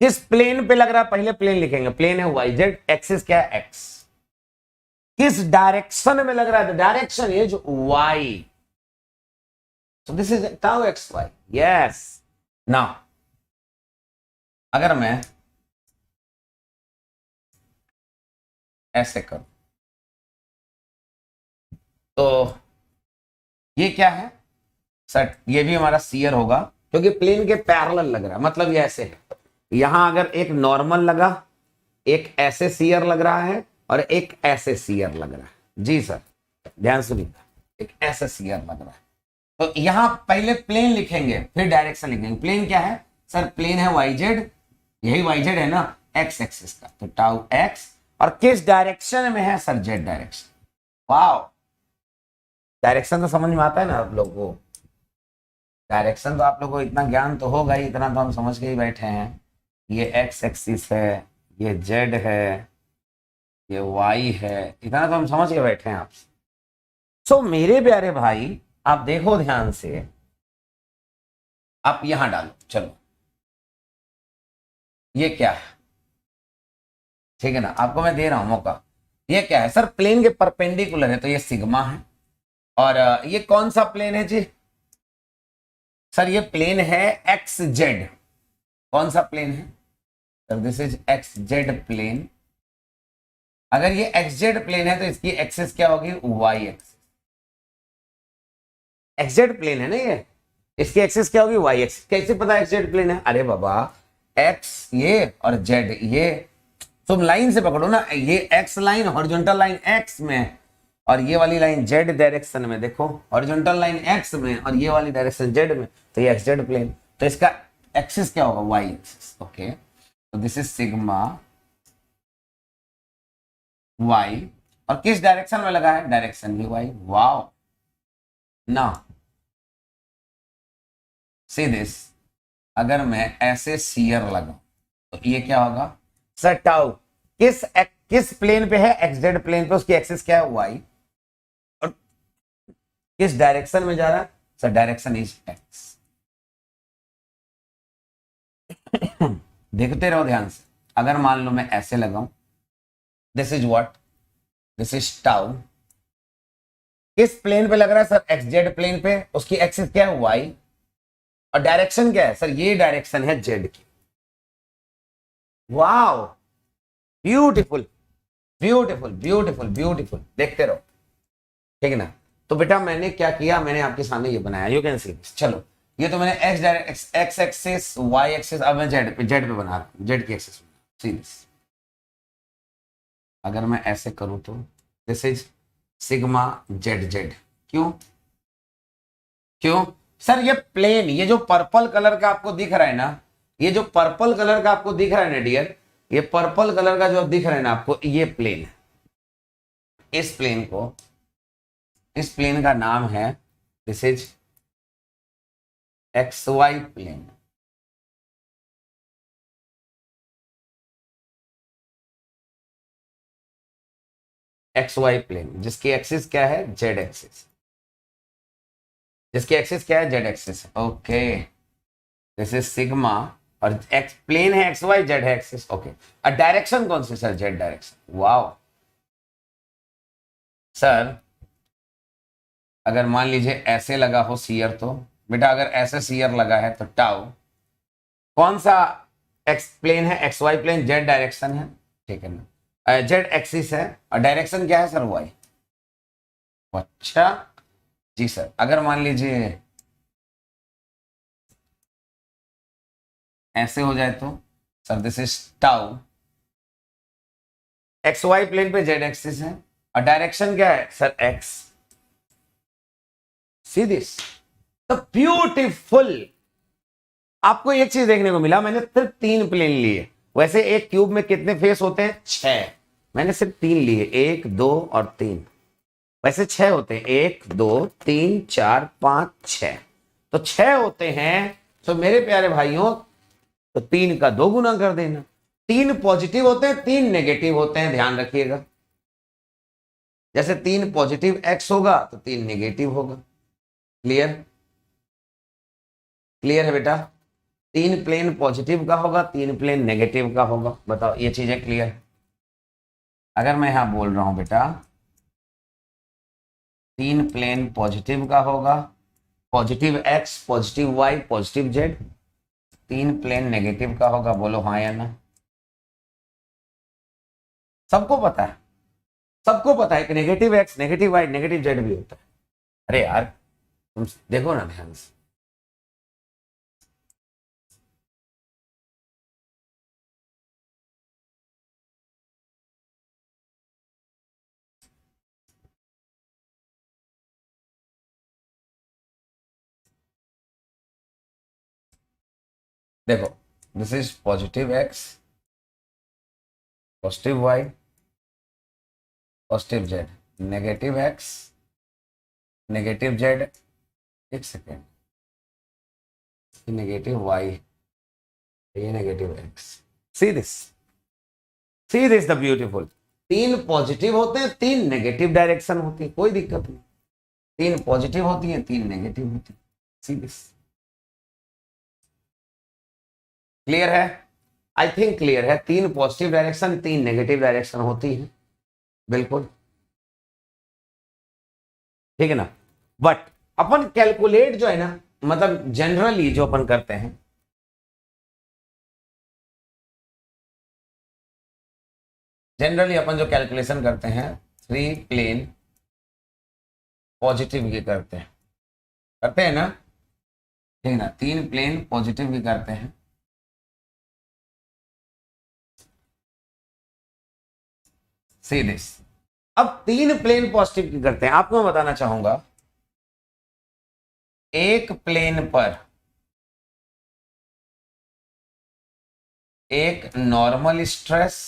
किस प्लेन पे लग रहा है? पहले प्लेन लिखेंगे, प्लेन है वाई जेड, एक्सिस क्या है? एक्स। किस डायरेक्शन में लग रहा है? The direction is y. So this is tau x y. Yes. Now अगर मैं ऐसे करूं तो ये क्या है? सर ये भी हमारा शियर होगा क्योंकि प्लेन के पैरेलल लग रहा है, मतलब ये ऐसे है। यहां अगर एक नॉर्मल लगा, एक ऐसे शियर लग रहा है और एक ऐसे शियर लग रहा है। जी सर ध्यान सुनिए, एक ऐसे शियर लग रहा है। तो यहां पहले प्लेन लिखेंगे फिर डायरेक्शन लिखेंगे। प्लेन क्या है? सर प्लेन है वाई जेड, यही वाई जेड है ना, एक्स एक्सिस का, तो टाउ एक्स। और किस डायरेक्शन में है? Sir Z direction. Wow, direction तो समझ में आता है ना आप लोग को? डायरेक्शन तो आप लोगों को इतना ज्ञान तो होगा ही, इतना तो हम समझ के ही बैठे हैं। ये एक्स एक्सिस है, ये जेड है, ये वाई है, इतना तो हम समझ के बैठे हैं आपसे। सो मेरे प्यारे भाई, आप देखो ध्यान से, आप यहां डालो, चलो ये क्या है, ठीक है ना, आपको मैं दे रहा हूं मौका। ये क्या है सर? प्लेन के परपेंडिकुलर है तो ये सिग्मा है। और ये कौन सा प्लेन है जी? सर ये प्लेन है एक्स जेड। कौन सा प्लेन है sir? This is x z plane. अगर ये एक्स जेड प्लेन है तो इसकी एक्सिस क्या होगी? Y axis. X z plane है ना ये, इसकी एक्सिस क्या होगी? Y axis. कैसे पता एक्स जेड प्लेन है? अरे बाबा, एक्स ये और जेड ये, तुम लाइन से पकड़ो ना, ये x line horizontal line x में, और ये वाली लाइन जेड डायरेक्शन में, देखो हॉरिजॉन्टल लाइन एक्स में और ये वाली डायरेक्शन जेड में, तो ये एक्स जेड प्लेन, तो इसका एक्सिस क्या होगा? Y axis. ओके, तो दिस इज सिग्मा वाई, और किस डायरेक्शन में लगा है? डायरेक्शन भी वाई। वाओ, ना सी दिस, अगर मैं ऐसे सीयर लगाऊं तो ये क्या होगा सर? टाउ किस प्लेन पे है? एक्स जेड प्लेन पे, उसकी एक्सिस क्या है? वाई। और किस डायरेक्शन में जा रहा है सर? Direction is x. देखते रहो ध्यान से। अगर मान लो मैं ऐसे लगाऊं, this is what? This is tau. किस प्लेन पे लग रहा है सर? एक्स जेड प्लेन पे, उसकी एक्सिस क्या है? वाई। और डायरेक्शन क्या है सर? ये डायरेक्शन है जेड की। Wow, beautiful beautiful beautiful beautiful, देखते रहो, ठीक है ना। तो बेटा मैंने क्या किया, मैंने आपके सामने ये बनाया, यू कैन सी दिस। चलो, ये तो मैंने एक्स एक्सिस वाई एक्सिस, अब मैं जेड पे बना रहा हूं, जेड की एक्सिस। सी दिस, अगर मैं ऐसे करूं तो this is sigma z Z. क्यों? क्यों सर? ये प्लेन, ये जो पर्पल कलर का आपको दिख रहा है ना, ये जो पर्पल कलर का आपको दिख रहा है ना डियर, ये पर्पल कलर का जो दिख रहा है ना आपको, ये प्लेन है। इस प्लेन को, इस प्लेन का नाम है, this is X Y plane. X Y plane, जिसकी एक्सिस क्या है? Z axis. जिसकी एक्सिस क्या है? Z axis. Okay, this is sigma, और एक्स प्लेन है एक्स वाई, जेड है एक्सिस। ओके, और डायरेक्शन कौन सी sir? Z direction. Wow sir, अगर मान लीजिए ऐसे लगा हो सीयर, तो बेटा अगर ऐसे सीयर लगा है तो टाउ कौन सा एक्स प्लेन है? X Y plane, z direction है, ठीक है ना, जेड एक्सिस है, और डायरेक्शन क्या है सर? वाई। अच्छा जी सर, अगर मान लीजिए ऐसे हो जाए तो sir this is tau, x Y plane पे जेड एक्सिस है, और डायरेक्शन क्या है sir? X. See this, the beautiful. आपको एक चीज देखने को मिला, मैंने सिर्फ 3 प्लेन लिए। वैसे एक क्यूब में कितने फेस होते हैं? 6। मैंने सिर्फ 3 लिए, 1 2 और 3। वैसे 6 होते हैं, 1 2 3 4 5 6, तो 6 होते हैं। तो मेरे प्यारे भाइयों, तो 3 का 2 गुना कर देना। 3 पॉजिटिव होते हैं, 3 नेगेटिव होते हैं, ध्यान रखिएगा। जैसे 3 पॉजिटिव एक्स होगा तो 3 नेगेटिव होगा। क्लियर? क्लियर है बेटा? 3 प्लेन पॉजिटिव का होगा, 3 प्लेन नेगेटिव का होगा। बताओ, ये चीजें क्लियर? अगर मैं यहां बोल रहा हूं बेटा 3 प्लेन पॉजिटिव का होगा, positive x, positive y, positive z. 3 plane negative का होगा, बोलो हाँ या ना? सबको पता है, सबको पता है कि negative x, negative y, negative z भी होता है। अरे यार, तुम देखो ना ध्यान से। देखो, this is positive x, positive y, positive z, negative x, negative z. एक सेकेंड, नेगेटिव वाई, ये negative x. See this the beautiful, 3 positive होते हैं, 3 नेगेटिव डायरेक्शन होती है, कोई दिक्कत नहीं। 3 पॉजिटिव होती है, 3 नेगेटिव होती है। सी दिस, क्लियर है? आई थिंक क्लियर है। 3 पॉजिटिव डायरेक्शन, 3 नेगेटिव डायरेक्शन होती है, बिल्कुल ठीक है ना। बट अपन कैलकुलेट जो है ना, मतलब जनरली जो अपन करते हैं, जनरली अपन जो कैलकुलेशन करते हैं 3 प्लेन पॉजिटिव की करते हैं ना, ठीक है ना। 3 प्लेन पॉजिटिव की करते हैं। सी दिस, अब 3 प्लेन पॉजिटिव की करते हैं। आपको मैं बताना चाहूंगा, एक प्लेन पर एक नॉर्मल स्ट्रेस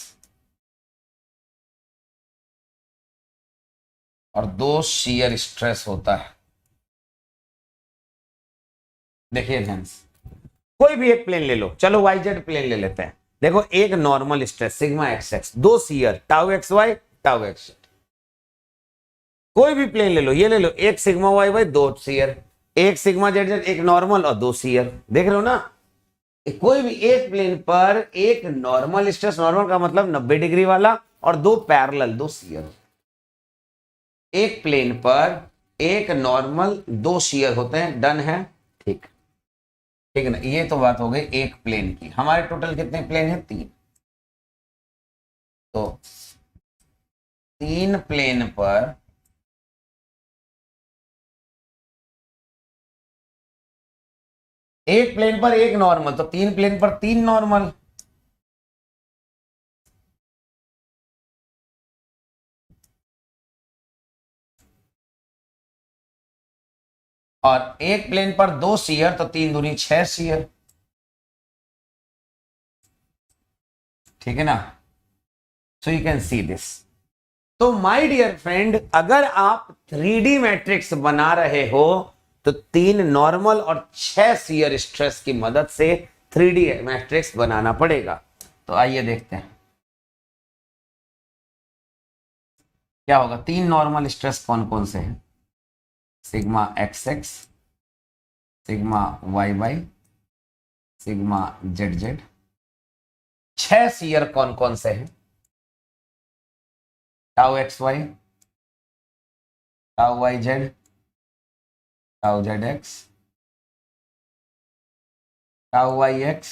और 2 शियर स्ट्रेस होता है। देखिए ध्यान से, कोई भी एक प्लेन ले लो, चलो वाई जेड प्लेन ले लेते हैं। देखो, एक normal stress sigma x x, 2 shear tau x Y tau x. कोई भी प्लेन ले लो, ये ले लो, एक सिग्मा वाई वाई, 2 शियर, एक सिग्मा जेड जेड, एक नॉर्मल और 2 शियर। देख रहे हो ना, कोई भी एक प्लेन पर एक नॉर्मल स्ट्रेस, नॉर्मल का मतलब 90 डिग्री वाला, और 2 पैरेलल 2 शियर। एक प्लेन पर एक नॉर्मल 2 शियर होते हैं। डन है? ठीक, ठीक है ना। ये तो बात हो गई एक प्लेन की। हमारे टोटल कितने प्लेन है? 3। तो 3 प्लेन पर एक प्लेन पर एक नॉर्मल, तो 3 प्लेन पर 3 नॉर्मल। और एक प्लेन पर 2 शियर, तो 3 दूनी 6 शियर। ठीक है ना। सो यू कैन सी दिस। तो माय डियर फ्रेंड, अगर आप 3D मैट्रिक्स बना रहे हो तो 3 नॉर्मल और 6 शियर स्ट्रेस की मदद से 3D मैट्रिक्स बनाना पड़ेगा। तो आइए देखते हैं क्या होगा। 3 नॉर्मल स्ट्रेस कौन कौन से हैं? Sigma x x, sigma Y y, sigma z z. 6 shear कौन कौन से हैं? Tau x Y, tau Y z, tau Z x, tau Y x,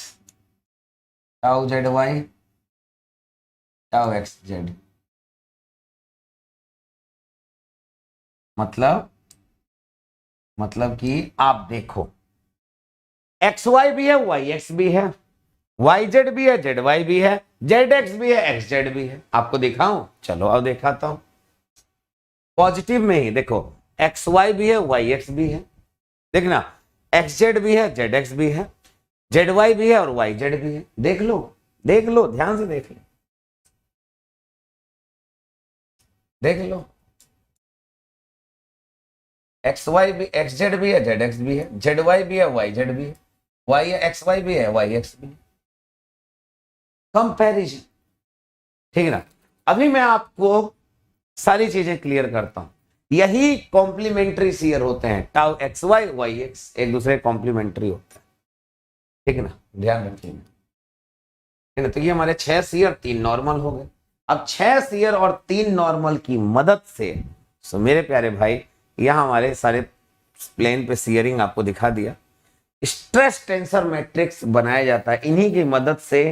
tau Z y, tau x z. मतलब कि आप देखो, एक्स वाई भी है, वाई एक्स भी है, वाई जेड भी है, जेड वाई भी है, जेड एक्स भी है, एक्स जेड भी है। आपको दिखाऊं? चलो अब दिखाता हूं। पॉजिटिव में ही देखो, एक्स वाई भी है, वाई एक्स भी है, देखना, एक्स जेड भी है, जेड एक्स भी है, जेड वाई भी है और वाई जेड भी है। देख लो, देख लो, ध्यान से देख लो, देख लो। एक्स वाई भी, एक्स जेड भी है, जेड एक्स भी है, जेड वाई भी है, वाई जेड भी है, वाई एक्स वाई भी है, वाई एक्स भी है। कंपैरिजन, ठीक है ना। अभी मैं आपको सारी चीजें क्लियर करता हूं। यही कॉम्प्लीमेंट्री शियर होते हैं, tau x y, y x एक दूसरे कॉम्प्लीमेंट्री होते हैं। ठीक है ना, ध्यान रखिएगा, ठीक है ना। तो ये हमारे 6 शियर 3 नॉर्मल हो गए। अब 6 शियर और 3 नॉर्मल की मदद से, सो मेरे प्यारे भाई, यहां हमारे सारे प्लेन पे शियरिंग आपको दिखा दिया। स्ट्रेस टेंसर मैट्रिक्स बनाया जाता है, इन्हीं की मदद से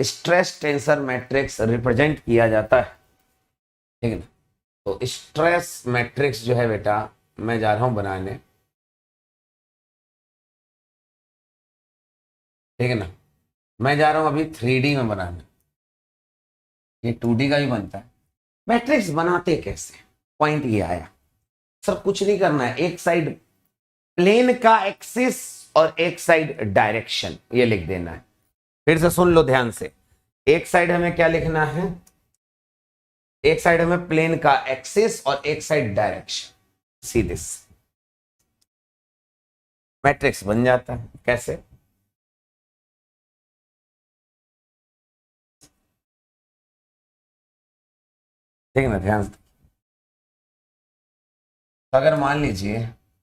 स्ट्रेस टेंसर मैट्रिक्स रिप्रेजेंट किया जाता है। ठीक है ना। तो स्ट्रेस मैट्रिक्स जो है बेटा, मैं जा रहा हूं बनाने, ठीक है ना। मैं जा रहा हूं अभी 3D में बनाने, ये 2D का भी बनता है। मैट्रिक्स बनाते कैसे? पॉइंट ये आया, सर कुछ नहीं करना है, एक साइड प्लेन का एक्सिस और एक साइड डायरेक्शन, ये लिख देना है। फिर से सुन लो ध्यान से, एक साइड हमें क्या लिखना है? एक साइड हमें प्लेन का एक्सिस और एक side direction. See this, matrix बन जाता है। कैसे? ठीक है ना, ध्यान से। तो अगर मान लीजिए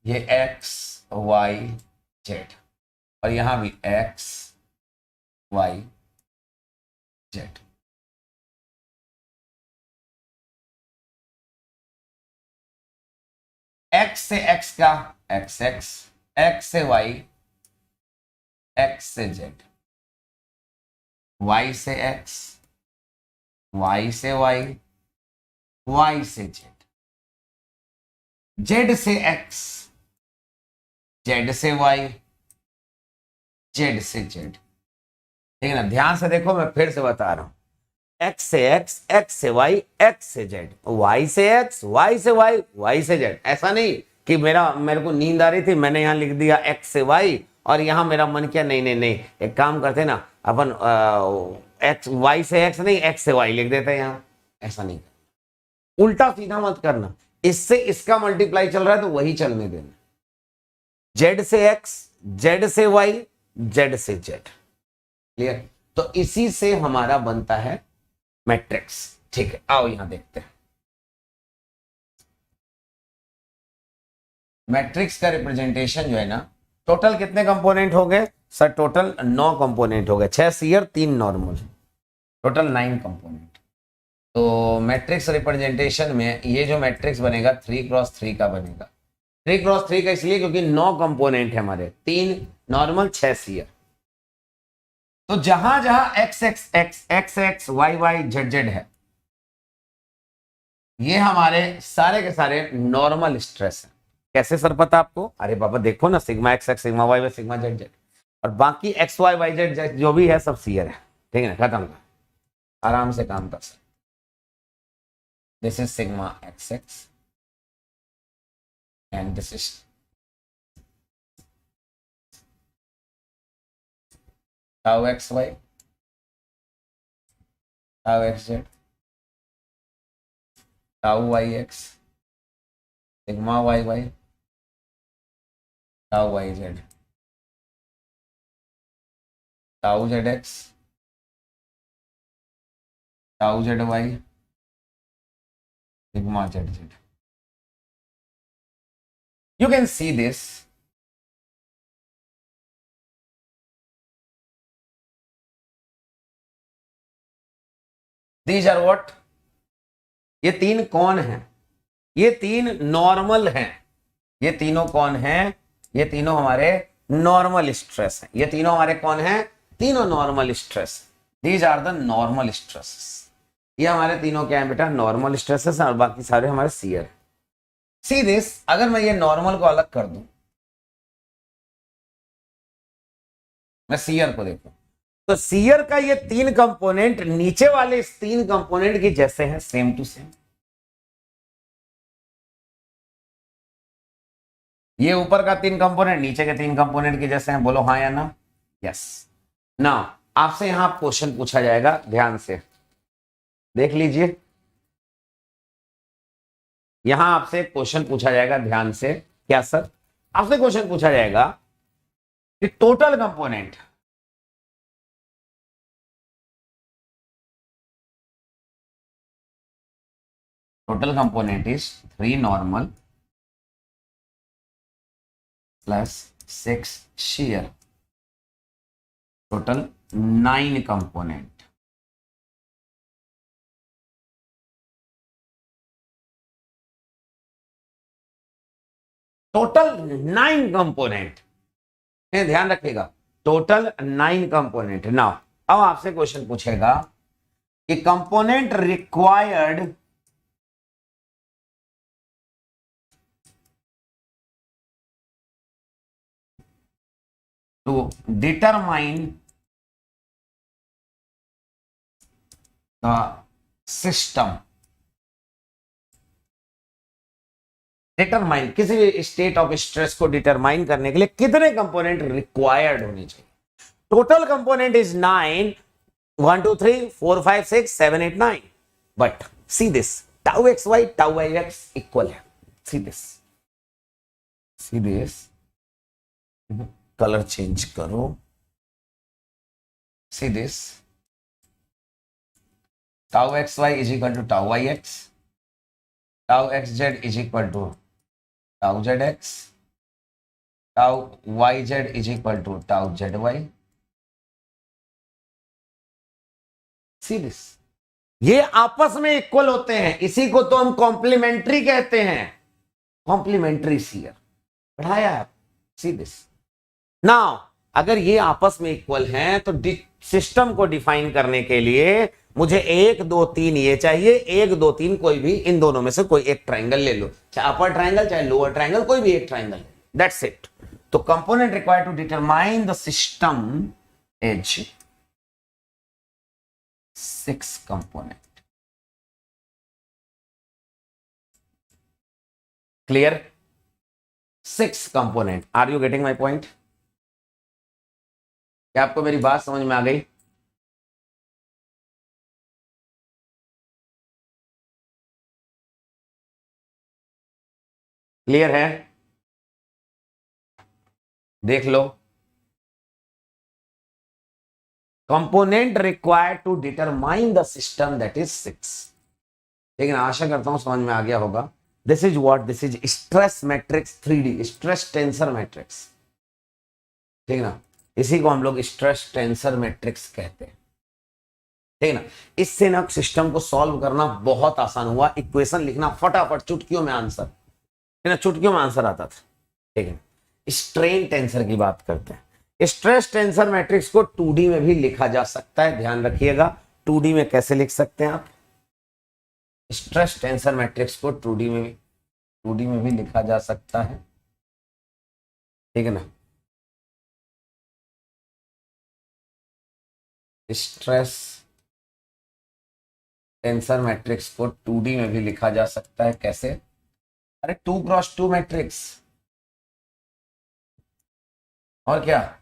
ये एक्स वाई जेड और यहां भी एक्स वाई जेड, एक्स से एक्स का एक्स एक्स, एक्स से वाई, एक्स से जेड, वाई से एक्स, वाई से वाई, वाई से जेड, जेड से एक्स, जेड से वाई, जेड से जेड। ठीक है ना, ध्यान से देखो, मैं फिर से बता रहा हूं, एक्स से एक्स, एक्स से वाई, एक्स से जेड, वाई से एक्स, वाई से वाई, वाई से जेड। ऐसा नहीं कि मेरे को नींद आ रही थी, मैंने यहां लिख दिया एक्स से वाई और यहां मेरा मन किया, नहीं नहीं नहीं, एक काम करते ना अपन, एक्स वाई से एक्स नहीं, एक्स से वाई लिख देते हैं यहां। ऐसा नहीं, उल्टा सीधा मत करना, इससे इसका मल्टीप्लाई चल रहा है तो वही चलने देना। जेड से एक्स, जेड से वाई, जेड से जेड। क्लियर? तो इसी से हमारा बनता है मैट्रिक्स। ठीक है, आओ यहां देखते हैं। मैट्रिक्स का रिप्रेजेंटेशन जो है ना, टोटल कितने कंपोनेंट हो गए सर? टोटल 9 कंपोनेंट हो गए, 6 सीयर 3 नॉर्मल, टोटल 9 कंपोनेंट। तो मैट्रिक्स रिप्रेजेंटेशन में ये जो मैट्रिक्स बनेगा 3x3 का बनेगा। 3x3 का इसलिए क्योंकि 9 कंपोनेंट है हमारे, 3 नॉर्मल 6 सीयर। तो जहां जहां x x x x x y y z z है, ये हमारे सारे के सारे नॉर्मल स्ट्रेस है। कैसे सर पता आपको? अरे बाबा देखो ना, sigma x x, sigma Y y, sigma z z, और बाकी x y y z z जो भी है सब सीयर है। ठीक है ना, खत्म कर, आराम से काम कर सकते। This is sigma x x and this is tau x Y, tau x z, tau Y x, sigma Y Y, tau Y z, tau Z x, tau Z y, sigma z z. You can see this. These are what? ये 3 कौन है? ये 3 normal हैं। ये तीनों कौन हैं? ये तीनों हमारे नॉर्मल स्ट्रेस हैं। ये तीनों हमारे कौन हैं? तीनों normal stress. These are the normal stresses. ये हमारे तीनों क्या है बेटा? नॉर्मल स्ट्रेसेस, और बाकी सारे हमारे सीयर। सी दिस, अगर मैं ये नॉर्मल को अलग कर दूं, मैं सीयर को देखूं, तो सीयर का ये 3 कंपोनेंट नीचे वाले इस 3 कंपोनेंट की जैसे हैं, सेम टू सेम। ये ऊपर का 3 कंपोनेंट नीचे के 3 कंपोनेंट के जैसे हैं। बोलो हाँ या ना? यस। ना, आपसे यहां क्वेश्चन पूछा जाएगा, ध्यान से देख लीजिए। यहां आपसे क्वेश्चन पूछा जाएगा, ध्यान से। क्या सर? आपसे क्वेश्चन पूछा जाएगा कि total component, total component is 3 normal plus 6 shear, total 9 component। Total 9 component, ध्यान रखिएगा, टोटल 9 कंपोनेंट। नाउ अब आपसे क्वेश्चन पूछेगा कि component required to determine the system, determine, किसी भी स्टेट ऑफ स्ट्रेस को डिटरमाइन करने के लिए कितने कंपोनेंट रिक्वायर्ड होने चाहिए? Total component is 9, 1 2 3 4 5 6 7 8 9, but see this, tau x Y, tau Y X equal है। See this, see this, colour change करो। See this, tau x Y is equal to tau Y x, tau x Z is equal to tau Z x, tau Y Z is equal to tau Z Y. See this, ये आपस में equal होते हैं, इसी को तो हम complementary कहते हैं, कॉम्प्लीमेंट्री सीयर, पढ़ाया है। सी दिस नाउ, अगर ये आपस में इक्वल हैं तो सिस्टम को डिफाइन करने के लिए मुझे 1 2 3 ये चाहिए, 1 2 3 कोई भी इन दोनों में से कोई एक ट्राइंगल ले लो, चाहे अपर ट्राइंगल चाहे लोअर ट्राइंगल, कोई भी एक ट्राइंगल, दैट्स इट। तो component required to determine the system is 6 component. Clear? 6 component. Are you getting my point? क्या आपको मेरी बात समझ में आ गई? क्लियर है? देख लो, component required to determine the system that is 6। लेकिन आशा करता हूं समझ में आ गया होगा। This is what, this is stress matrix 3D, stress tensor matrix, ठीक ना, इसी को हम लोग स्ट्रेस टेंसर मैट्रिक्स कहते हैं, ठीक ना। इससे ना सिस्टम को सॉल्व करना बहुत आसान हुआ, इक्वेशन लिखना फटाफट, चुटकियों में आंसर, ठीक ना, चुटकियों में आंसर आता था, ठीक है। स्ट्रेन टेंसर की बात करते हैं। स्ट्रेस टेंसर मैट्रिक्स को 2D में भी लिखा जा सकता है, ध्यान रखिएगा। 2D में कैसे लिख सकते हैं आप स्ट्रेस टेंसर मैट्रिक्स को? 2D में भी लिखा जा सकता है, ठीक है ना। स्ट्रेस टेंसर मैट्रिक्स को 2D में भी लिखा जा सकता है, कैसे? अरे 2x2 मैट्रिक्स, और क्या,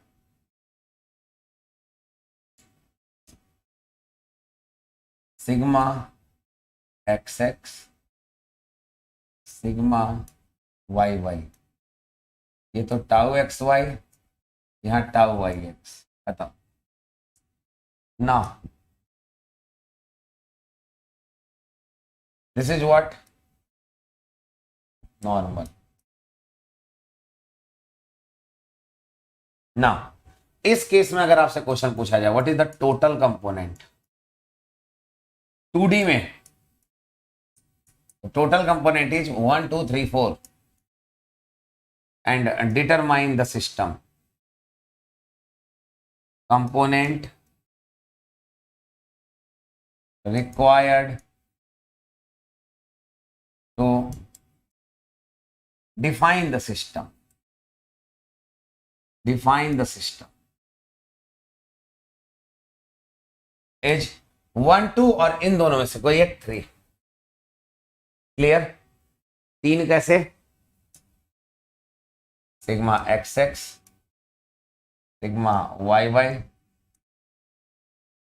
sigma x x sigma Y y, ये तो टाउ एक्स वाई, यहां टाउ वाई एक्स, खत्म ना। दिस इज व्हाट, नॉर्मल ना। इस केस में अगर आपसे क्वेश्चन पूछा जाए what is the total component 2D में, total component is 1 2 3 4 and determine the system. Component required to define the system is 1 2 और इन दोनों में से कोई एक 3। क्लियर? 3 कैसे? Sigma x x sigma Y Y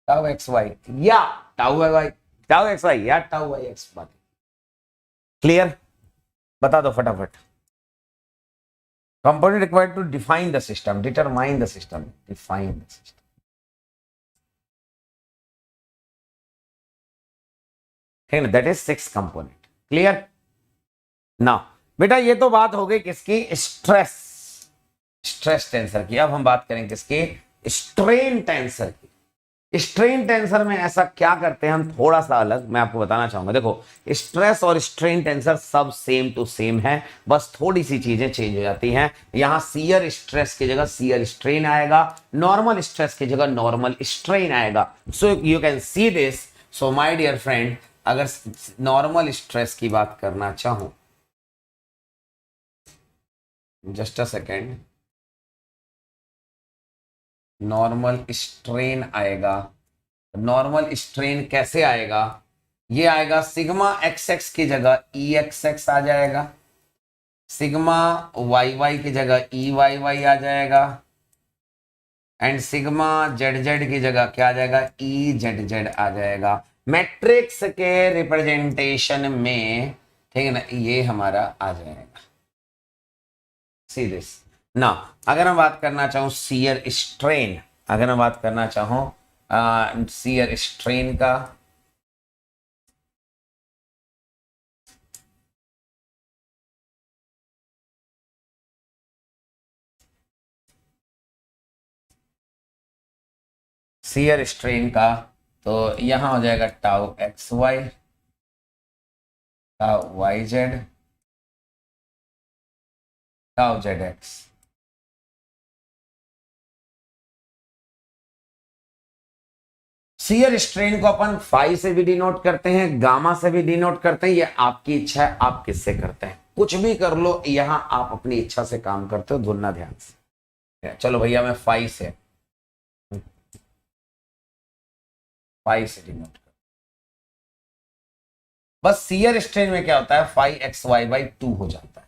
tau x Y या tau Y Y, tau x Y या टाउ वाई एक्स। बात क्लियर? बता दो फटाफट। Component required to define the system, determine the system, define the system, ठीक है, that is 6 component. Clear? ना बेटा, ये तो बात हो गई किसकी? स्ट्रेस टेंसर की। अब हम बात करें किसकी? स्ट्रेन टेंसर की। स्ट्रेन टेंसर में ऐसा क्या करते हैं हम, थोड़ा सा अलग मैं आपको बताना चाहूंगा। देखो, स्ट्रेस और स्ट्रेन टेंसर सब सेम टू सेम है, बस थोड़ी सी चीजें चेंज हो जाती हैं। यहां सियर स्ट्रेस की जगह सियर स्ट्रेन आएगा, नॉर्मल स्ट्रेस की जगह नॉर्मल स्ट्रेन आएगा। So you can see this. So my dear friend, अगर नॉर्मल स्ट्रेस की बात करना चाहूं, just a second, normal strain आएगा। नॉर्मल स्ट्रेन कैसे आएगा? ये आएगा सिग्मा एक्स एक्स की जगह ई एक्स एक्स आ जाएगा, सिग्मा वाई वाई की जगह ई वाई वाई आ जाएगा, एंड सिग्मा जेड जेड की जगह क्या आ जाएगा? ई जेड जेड आ जाएगा। मैट्रिक्स के रिप्रेजेंटेशन में, ठीक है ना, ये हमारा आ जाएगा। सी दिस ना। अगर मैं बात करना चाहूं सियर स्ट्रेन, अगर मैं बात करना चाहूं सियर स्ट्रेन का, शियर स्ट्रेन का, तो यहां हो जाएगा tau x Y, tau Y z, tau Z x. Shear strain को अपन फाई से भी डिनोट करते हैं, गामा से भी डिनोट करते हैं, ये आपकी इच्छा है आप किससे करते हैं, कुछ भी कर लो, यहां आप अपनी इच्छा से काम करते हो, धुनना ध्यान से। चलो भैया मैं फाई से डिनोट कर, बस शियर स्ट्रेन में क्या होता है, फाई एक्स वाई बाई 2 हो जाता है,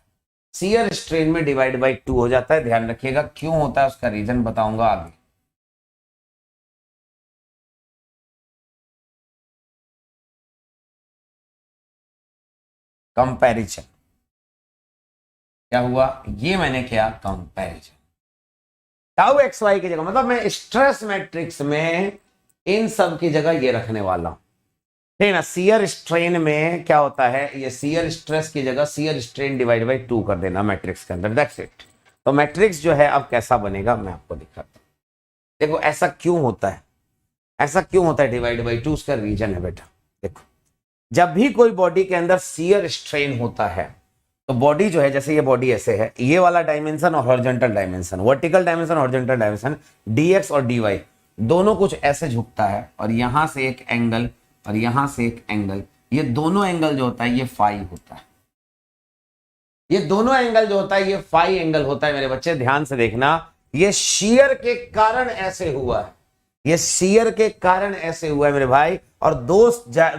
शियर स्ट्रेन में डिवाइड बाई 2 हो जाता है। ध्यान रखिएगा क्यों होता है, उसका रीजन बताऊंगा आगे। कंपैरिजन, क्या हुआ, ये मैंने किया कंपैरिजन, टाउ एक्स वाई की जगह, मतलब मैं स्ट्रेस मैट्रिक्स में इन सब की जगह ये रखने वाला हूं, ठीक है ना। शियर स्ट्रेन में क्या होता है, ये शियर स्ट्रेस की जगह शियर स्ट्रेन डिवाइड बाई 2 कर देना मैट्रिक्स के अंदर, दैट्स इट। तो मैट्रिक्स जो है अब कैसा बनेगा मैं आपको दिखाता हूं। देखो ऐसा क्यों होता है, ऐसा क्यों होता है डिवाइड बाई 2, उसका रीजन है बेटा। देखो जब भी कोई बॉडी के अंदर शियर स्ट्रेन होता है, तो बॉडी जो है, जैसे ये बॉडी ऐसे है, ये वाला डायमेंशन और horizontal dimension, vertical dimension, horizontal dimension, dx और dy दोनों कुछ ऐसे झुकता है, और यहां से एक एंगल और यहां से एक एंगल, ये दोनों एंगल जो होता है ये फाई होता है, ये दोनों एंगल जो होता है ये फाई एंगल होता है। मेरे बच्चे ध्यान से देखना, ये शियर के कारण ऐसे हुआ है, ये शियर के कारण ऐसे हुआ है मेरे भाई, और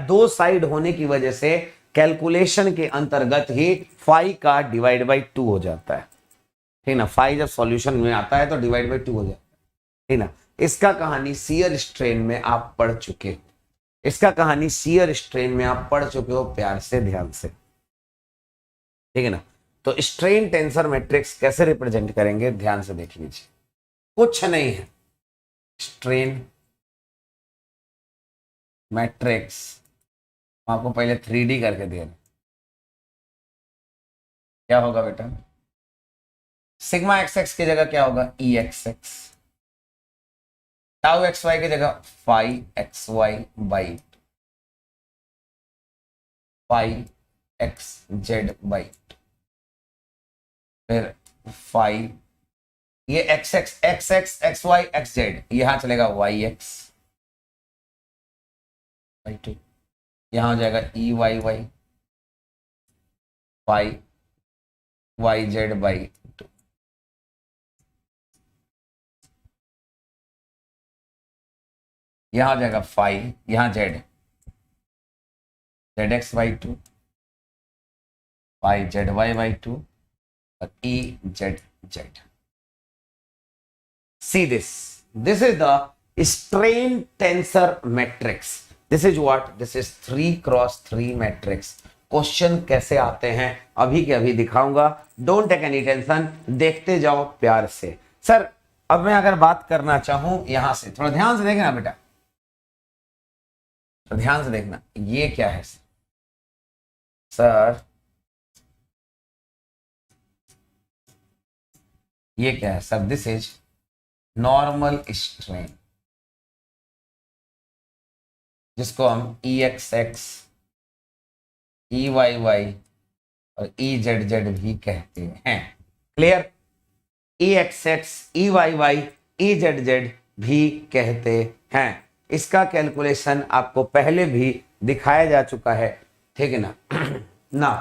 दो साइड होने की वजह से कैलकुलेशन के अंतर्गत ही फाई का डिवाइड बाई 2 हो जाता है, ठीक ना। फाई जब सॉल्यूशन में आता है तो डिवाइड बाई 2 हो जाता है, ठीक ना। इसका कहानी शियर स्ट्रेन में आप पढ़ चुके हो, इसका कहानी शियर स्ट्रेन में आप पढ़ चुके हो, प्यार से ध्यान से, ठीक है ना। तो स्ट्रेन टेंसर मैट्रिक्स कैसे रिप्रेजेंट करेंगे, ध्यान से देख लीजिए। कुछ नहीं है, स्ट्रेन मैट्रिक्स आपको पहले 3D करके दे रहे, क्या होगा बेटा, सिग्मा एक्स एक्स की जगह क्या होगा, E x X, tau x Y की जगह phi X Y by phi X Z by, फिर फाई, ये X x x x x Y X Z, यहां चलेगा वाई एक्स बाई 2, यहां हो जाएगा E Y Y phi Y Z by 2, यहां हो जाएगा फाई, यहां Z, Z X by 2, phi Z Y by 2, और E Z Z. See this. This is the strain tensor matrix. This is what? This is 3x3 matrix. Question कैसे आते हैं अभी के अभी दिखाऊंगा, डोंट टेक एनी टेंशन, देखते जाओ प्यार से। सर अब मैं अगर बात करना चाहूं यहां से, थोड़ा ध्यान से देखना बेटा, तो ध्यान से देखना, ये क्या है सर, ये क्या है sir, this is normal strain, जिसको हम E x X, E Y Y और ई जेड जेड भी कहते हैं, clear. E x X, E Y Y, E Z Z भी कहते हैं। इसका कैलकुलेशन आपको पहले भी दिखाया जा चुका है, ठीक है ना। ना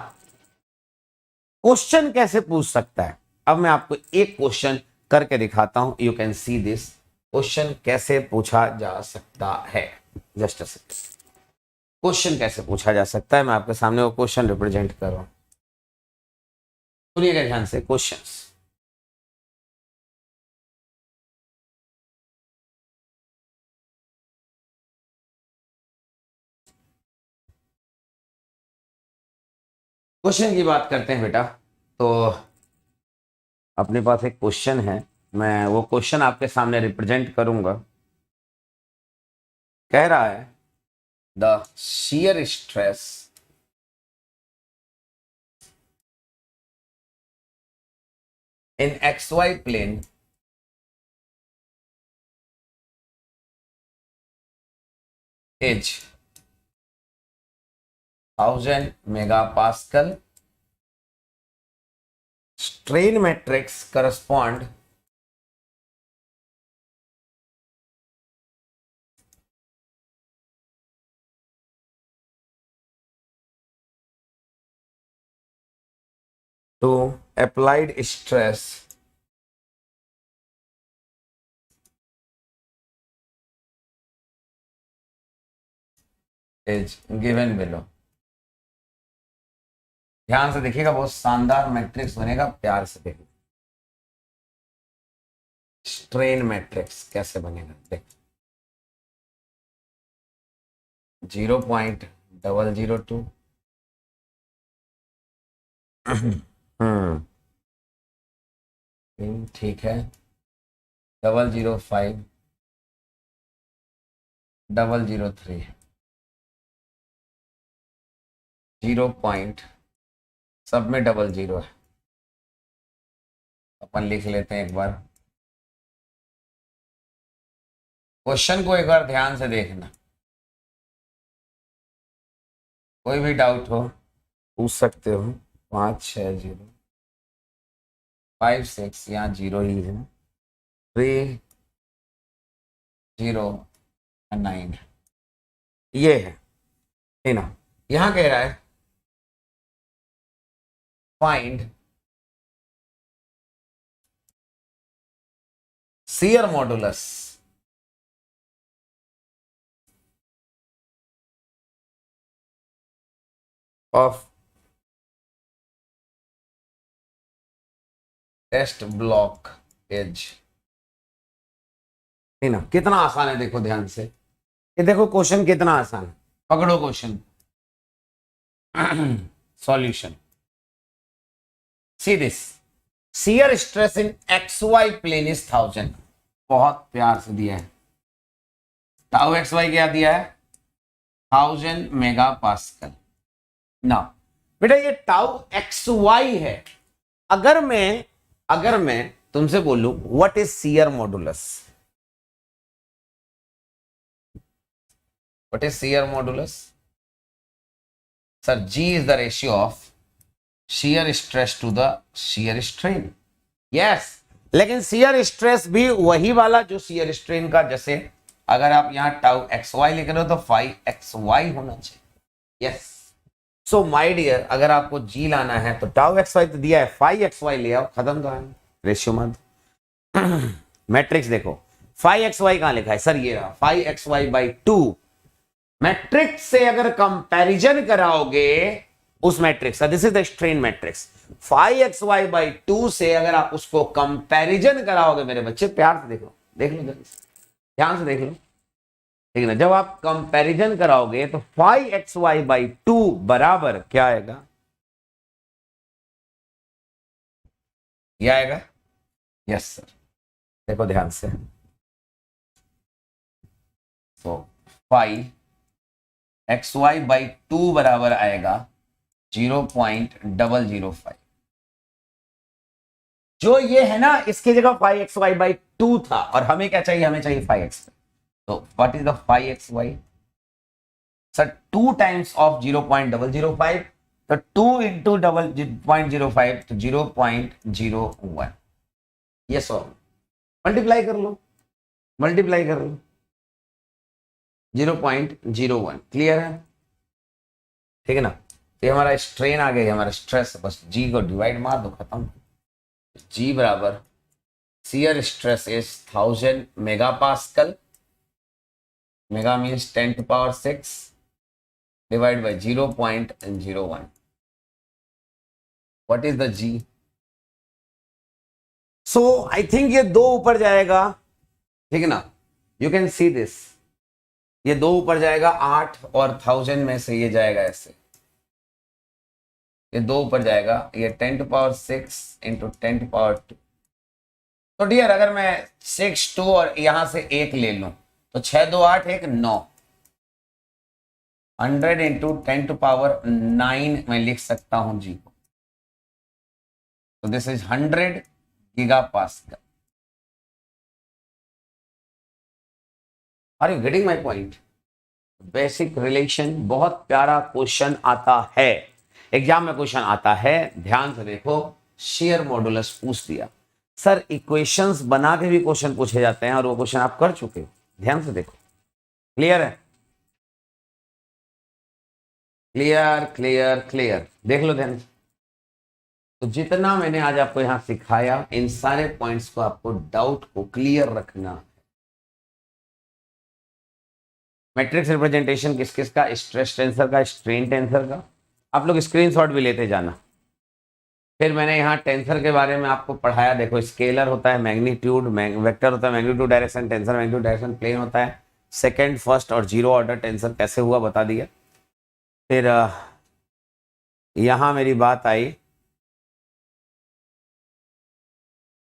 क्वेश्चन कैसे पूछ सकता है, अब मैं आपको एक क्वेश्चन करके दिखाता हूं, you can see this, question कैसे पूछा जा सकता है, जस्ट अ सेकंड। क्वेश्चन कैसे पूछा जा सकता है, मैं आपके सामने वो क्वेश्चन रिप्रेजेंट कर रहा हूं, सुनिएगा ध्यान से। क्वेश्चंस, क्वेश्चन की बात करते हैं बेटा, तो अपने पास एक क्वेश्चन है, मैं वो क्वेश्चन आपके सामने रिप्रेजेंट करूंगा। कह रहा है the shear stress in xy plane is 1000 megapascal. Strain matrix correspond to applied stress is given below. ध्यान से देखिएगा, बहुत शानदार मैट्रिक्स बनेगा, प्यार से देखिए। स्ट्रेन मैट्रिक्स कैसे बनेगा देख, 0.002 ठीक है, 005 003 0. सब में 00 है, अपन लिख लेते हैं एक बार। क्वेश्चन को एक बार ध्यान से देखना, कोई भी डाउट हो पूछ सकते हो। 5605 यहाँ 0 ही है, 309 ये है ना। यहाँ कह रहा है find shear modulus of test block edge, है ना। कितना आसान है देखो ध्यान से, ये देखो क्वेश्चन कितना आसान है, पकड़ो question. Solution, see this, shear stress in XY plane is 1000, बहुत प्यार से दिया है। टाउ XY क्या दिया है, 1000 मेगापास्कल। ना बेटा ये टाउ XY है। अगर मैं तुमसे बोलूं what is shear modulus, what is shear modulus? Sir G is the ratio of shear stress to the shear strain. Yes, लेकिन shear stress भी वही वाला जो shear strain का, जैसे अगर आप यहाँ टाउ XY लिख रहे हो तो 5XY होना चाहिए। यस, सो माय डियर, अगर आपको G लाना है तो टाउ XY तो दिया है, 5XY ले आओ, खत्म तो है, रेशियो मत। मैट्रिक्स देखो, 5XY कहां लिखा है सर, ये रहा 5XY/2। मैट्रिक्स से अगर कंपैरिजन कराओगे उस matrix, this is the strain matrix, 5XY/2 से अगर आप उसको कंपैरिजन कराओगे मेरे बच्चे, प्यार से देख लो ध्यान से देख लो, ठीक है ना। जब आप कंपैरिजन कराओगे तो 5XY/2 बराबर क्या आएगा, ये आएगा। यस सर, देखो ध्यान से, तो 5XY/2 बराबर आएगा 0.005। जो ये है ना, इसकी जगह 5XY/2 था, और हमें क्या चाहिए, हमें चाहिए 5x। तो what is the 5XY sir, 2 times of 0.005, तो 2 इंटू 0.05 तो 0.01। ये सॉल्व, मल्टीप्लाई कर लो 0.01, क्लियर है, ठीक है ना। तो हमारा स्ट्रेन आ गया, हमारा स्ट्रेस, बस G को डिवाइड मार दो, खत्म। G बराबर shear stress is 1000 megapascal, mega means 10⁶, divide by 0.01। What is the G? So I think ये 2 ऊपर जाएगा, ठीक है ना, यू कैन सी दिस, ये 2 ऊपर जाएगा 8, और 1000 में से ये जाएगा ऐसे, ये 2 ऊपर जाएगा, ये 10⁶ इंटू 10⁻²। तो डियर अगर मैं 6 2 और यहां से 1 ले लूं तो 6 2 8 1 9, 100 इंटू 10⁹ मैं लिख सकता हूं जी को। तो this is 100 gigapascal. Are you getting my point? Basic relation, बहुत प्यारा क्वेश्चन आता है, एग्जाम में क्वेश्चन आता है, ध्यान से देखो। शेयर मॉडुलस पूछ दिया, सर इक्वेशंस बना के भी क्वेश्चन पूछे जाते हैं और वो क्वेश्चन आप कर चुके हो, ध्यान से देखो। क्लियर है? क्लियर क्लियर क्लियर, देख लो ध्यान से। तो जितना मैंने आज आपको यहां सिखाया, इन सारे पॉइंट्स को आपको डाउट को क्लियर रखना। मैट्रिक्स रिप्रेजेंटेशन किस किस का, स्ट्रेस टेंसर का, स्ट्रेन टेंसर का, आप लोग स्क्रीनशॉट भी लेते जाना। फिर मैंने यहाँ टेंसर के बारे में आपको पढ़ाया, देखो स्केलर होता है, मैग्नीट्यूड, वेक्टर होता है, magnitude direction, tensor magnitude direction, plane होता है, सेकंड, फर्स्ट और जीरो ऑर्डर टेंसर कैसे हुआ बता दिया। फिर यहाँ मेरी बात आई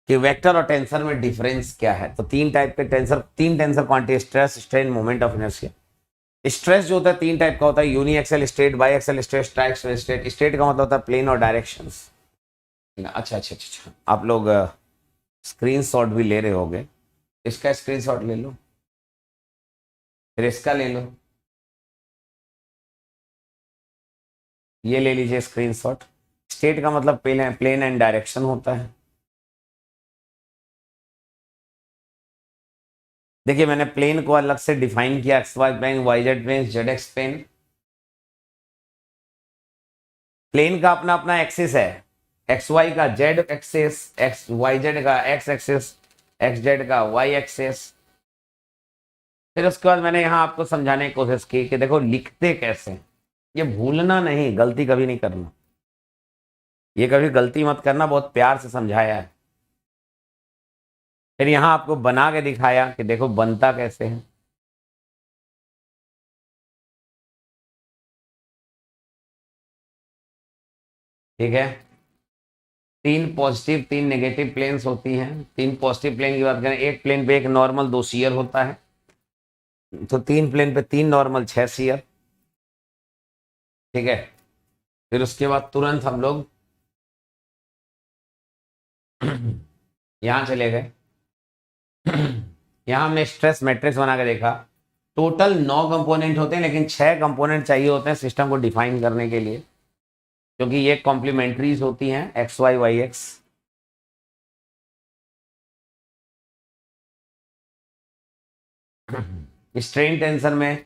कि वेक्टर और टेंसर में डिफरेंस क्या है। तो तीन टाइप के टेंसर, तीन tensor quantity, stress, strain, moment of inertia. Stress जो होता है तीन टाइप का होता है, uniaxial state, biaxial state, triaxial state. State का मतलब होता है प्लेन और डायरेक्शंस। अच्छा अच्छा अच्छा, आप लोग स्क्रीनशॉट भी ले रहे होगे, इसका स्क्रीनशॉट ले लो, फिर इसका ले लो, ये ले लीजिए स्क्रीनशॉट। स्टेट का मतलब प्लेन एंड डायरेक्शन होता है। देखिए मैंने प्लेन को अलग से डिफाइन किया, x Y plane, y Z plane, z x plane. Plane का अपना अपना एक्सिस है, एक्स वाई का z axis, x Y z का एक्स एक्सिस, एक्स जेड का वाई एक्सिस। फिर उसके बाद मैंने यहाँ आपको समझाने की कोशिश की कि देखो लिखते कैसे, ये भूलना नहीं, गलती कभी नहीं करना, ये कभी गलती मत करना, बहुत प्यार से समझाया है। फिर यहाँ आपको बना के दिखाया कि देखो बनता कैसे है। ठीक है, तीन पॉजिटिव तीन नेगेटिव प्लेन्स होती हैं। तीन पॉजिटिव प्लेन की बात करें, एक प्लेन पे एक नॉर्मल, दो शियर होता है, तो तीन प्लेन पे तीन नॉर्मल, छह शियर। ठीक है, फिर उसके बाद तुरंत हम लोग यहां चले गए। यहां हमने स्ट्रेस मैट्रिक्स बना के देखा। टोटल 9 कंपोनेंट होते हैं, लेकिन 6 कंपोनेंट चाहिए होते हैं सिस्टम को डिफाइन करने के लिए, क्योंकि ये कॉम्प्लीमेंट्रीज होती हैं, x y y x. Strain tensor में,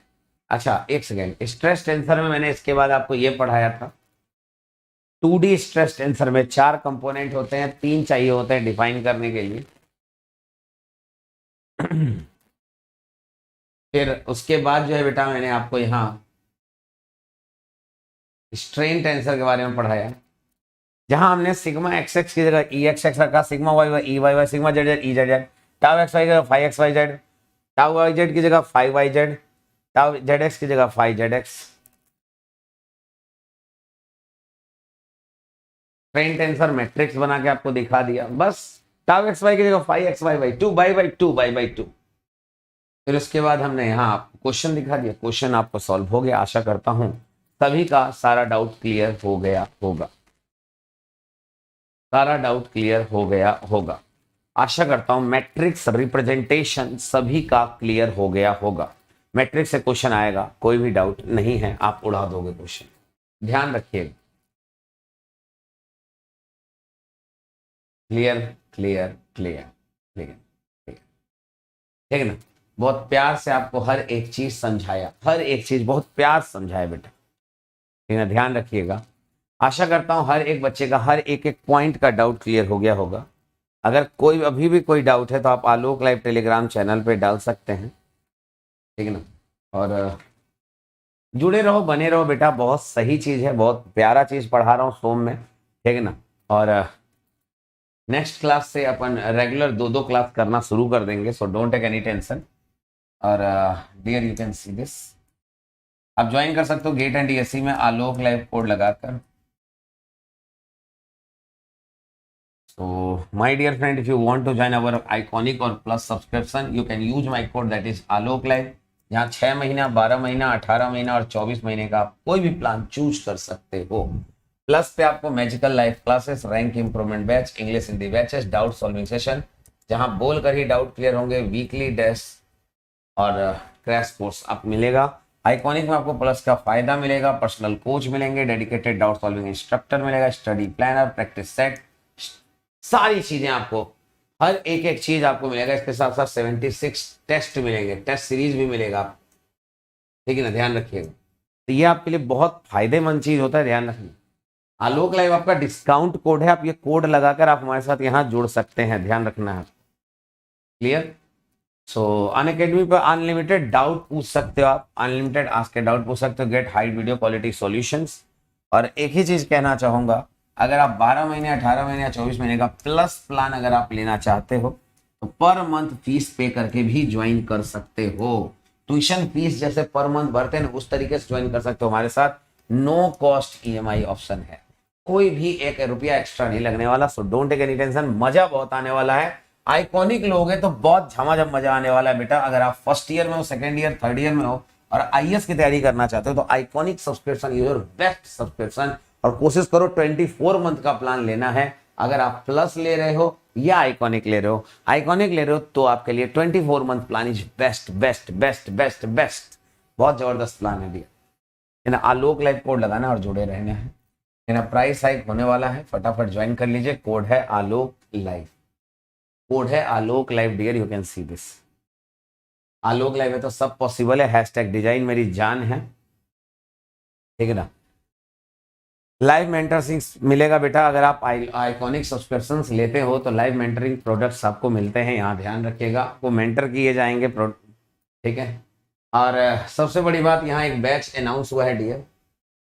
अच्छा एक सेकेंड, स्ट्रेस टेंसर में मैंने इसके बाद आपको ये पढ़ाया था। 2D स्ट्रेस टेंसर में 4 कंपोनेंट होते हैं, 3 चाहिए होते हैं डिफाइन करने के लिए। फिर उसके बाद जो है बेटा मैंने आपको यहाँ स्ट्रेन टेंसर के बारे में पढ़ाया, जहां हमने सिग्मा एक्स एक्स की जगह ई एक्स एक्स रखा, sigma Y Y e Y y, sigma z z e Z z, tau x Y की जगह five x Y z, tau Y z की जगह five y z, tau Z x की जगह five z x. Strain tensor matrix बना के आपको दिखा दिया, बस। टाउ एक्स वाई की जगह five x Y by two by by two by by two. फिर उसके बाद हमने यहाँ आपको क्वेश्चन दिखा दिया, क्वेश्चन आपको सॉल्व हो गया। आशा करता हूं सभी का सारा डाउट क्लियर हो गया होगा, सारा डाउट क्लियर हो गया होगा। आशा करता हूं मैट्रिक्स रिप्रेजेंटेशन सभी का क्लियर हो गया होगा। मैट्रिक्स से क्वेश्चन आएगा, कोई भी डाउट नहीं है, आप उड़ा दोगे क्वेश्चन, ध्यान रखिएगा। Clear clear clear clear clear, ठीक है ना? बहुत प्यार से आपको हर एक चीज समझाया, हर एक चीज बहुत प्यार से समझाया बेटा, ठीक है ना? ध्यान रखिएगा। आशा करता हूं हर एक बच्चे का हर एक एक पॉइंट का डाउट क्लियर हो गया होगा। अगर कोई अभी भी कोई डाउट है तो आप आलोक लाइव टेलीग्राम चैनल पे डाल सकते हैं, ठीक है ना? और जुड़े रहो, बने रहो बेटा, बहुत सही चीज़ है, बहुत प्यारा चीज़ पढ़ा रहा हूँ सोम में, ठीक है ना? और नेक्स्ट क्लास से अपन रेगुलर 2-2 क्लास करना शुरू कर देंगे, so don't take any tension. और dear you can see this, आप ज्वाइन कर सकते हो गेट एंड डीएससी में आलोक लाइव कोड लगाकर। So, my dear friend, if you want to join our iconic or plus subscription, you can use my code that is Alok Live। यहाँ 6 महीना, 12 महीना, 18 महीना और 24 महीने का आप कोई भी प्लान चूज कर सकते हो। प्लस पे आपको magical life classes, rank improvement batch, English Hindi batches, doubt solving session जहाँ बोल कर ही डाउट क्लियर होंगे, वीकली टेस्ट और क्रैश कोर्स आप मिलेगा। आइकॉनिक में आपको प्लस का फायदा मिलेगा, पर्सनल कोच मिलेंगे, डेडिकेटेड डाउट सॉल्विंग इंस्ट्रक्टर मिलेगा, स्टडी प्लानर, प्रैक्टिस सेट, सारी चीजें आपको, हर एक चीज आपको मिलेगा। इसके साथ साथ 76 टेस्ट मिलेंगे, टेस्ट सीरीज भी मिलेगा, ठीक है ना, ध्यान रखिएगा। तो ये आपके लिए बहुत फायदेमंद चीज होता है, ध्यान रखिए। आलोक लाइव आपका डिस्काउंट कोड है, आप ये कोड लगाकर आप हमारे साथ यहाँ जुड़ सकते हैं, ध्यान रखना है, क्लियर। सो अनअकैडमी पर अनलिमिटेड डाउट पूछ सकते हो आप, अनलिमिटेड आस्क के डाउट पूछ सकते हो, get high video quality solutions. और एक ही चीज कहना चाहूंगा, अगर आप 12 महीने, 18 महीने या 24 महीने का प्लस प्लान अगर आप लेना चाहते हो तो पर मंथ फीस पे करके भी ज्वाइन कर सकते हो। ट्यूशन फीस जैसे पर मंथ भरते हैं उस तरीके से ज्वाइन कर सकते हो हमारे साथ। नो कॉस्ट ईएमआई ऑप्शन है, कोई भी 1 रुपया एक्स्ट्रा नहीं लगने वाला। So don't take any tension, मजा बहुत आने वाला है। आइकॉनिक लोगे तो बहुत झमाझम मजा आने वाला है बेटा। अगर आप फर्स्ट ईयर में हो, सेकेंड ईयर, थर्ड ईयर में हो और आईएएस की तैयारी करना चाहते हो तो iconic subscription is your best subscription. और कोशिश करो 24 मंथ का प्लान लेना है। अगर आप प्लस ले रहे हो या आइकॉनिक ले रहे हो, आइकॉनिक ले रहे हो तो आपके लिए 24 month plan is best best best best best. बहुत जबरदस्त प्लान है भैया। आलोक लाइव कोड लगाना और जुड़े रहने हैं। प्राइस हाइक होने वाला है, फटाफट ज्वाइन कर लीजिए। कोड है आलोक लाइव, कोड है Alok live dear, you can see this. Alok live है तो सब पॉसिबल है। हैशटैग डिजाइन मेरी जान है, ठीक है ना। लाइव मेंटरशिप मिलेगा बेटा। अगर आप आइकॉनिक सब्सक्रिप्शंस लेते हो तो लाइव मेंटरिंग प्रोडक्ट्स आपको मिलते हैं, यहाँ ध्यान रखिएगा। आपको मेंटर किए जाएंगे, ठीक है। और सबसे बड़ी बात, यहाँ एक बैच अनाउंस हुआ है डियर,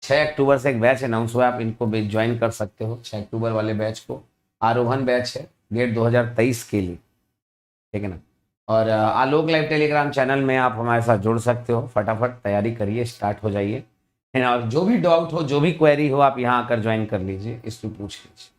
6 अक्टूबर से एक बैच अनाउंस हुआ है, आप इनको भी ज्वाइन कर सकते हो। 6 अक्टूबर वाले बैच को आरोहण बैच है, गेट 2023 के लिए, ठीक है ना। और आलोक लाइव टेलीग्राम चैनल में आप हमारे साथ जुड़ सकते हो। फटाफट तैयारी करिए, स्टार्ट हो जाइए, है ना। और जो भी डाउट हो, जो भी क्वेरी हो, आप यहाँ आकर ज्वाइन कर लीजिए, इसको पूछ लीजिए,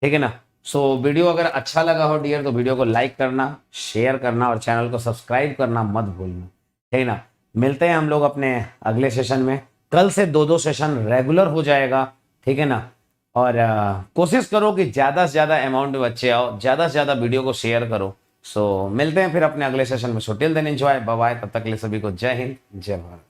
ठीक है ना। सो वीडियो अगर अच्छा लगा हो डियर तो वीडियो को लाइक करना, शेयर करना और चैनल को सब्सक्राइब करना मत भूलना, ठीक है ना। मिलते हैं हम लोग अपने अगले सेशन में। कल से 2-2 सेशन रेगुलर हो जाएगा, ठीक है ना। और कोशिश करो कि ज़्यादा से ज़्यादा अमाउंट में बच्चे आओ, ज़्यादा से ज़्यादा वीडियो को शेयर करो। सो मिलते हैं फिर अपने अगले सेशन में। So till then enjoy, bye bye. तब तक के लिए सभी को जय हिंद, जय भारत।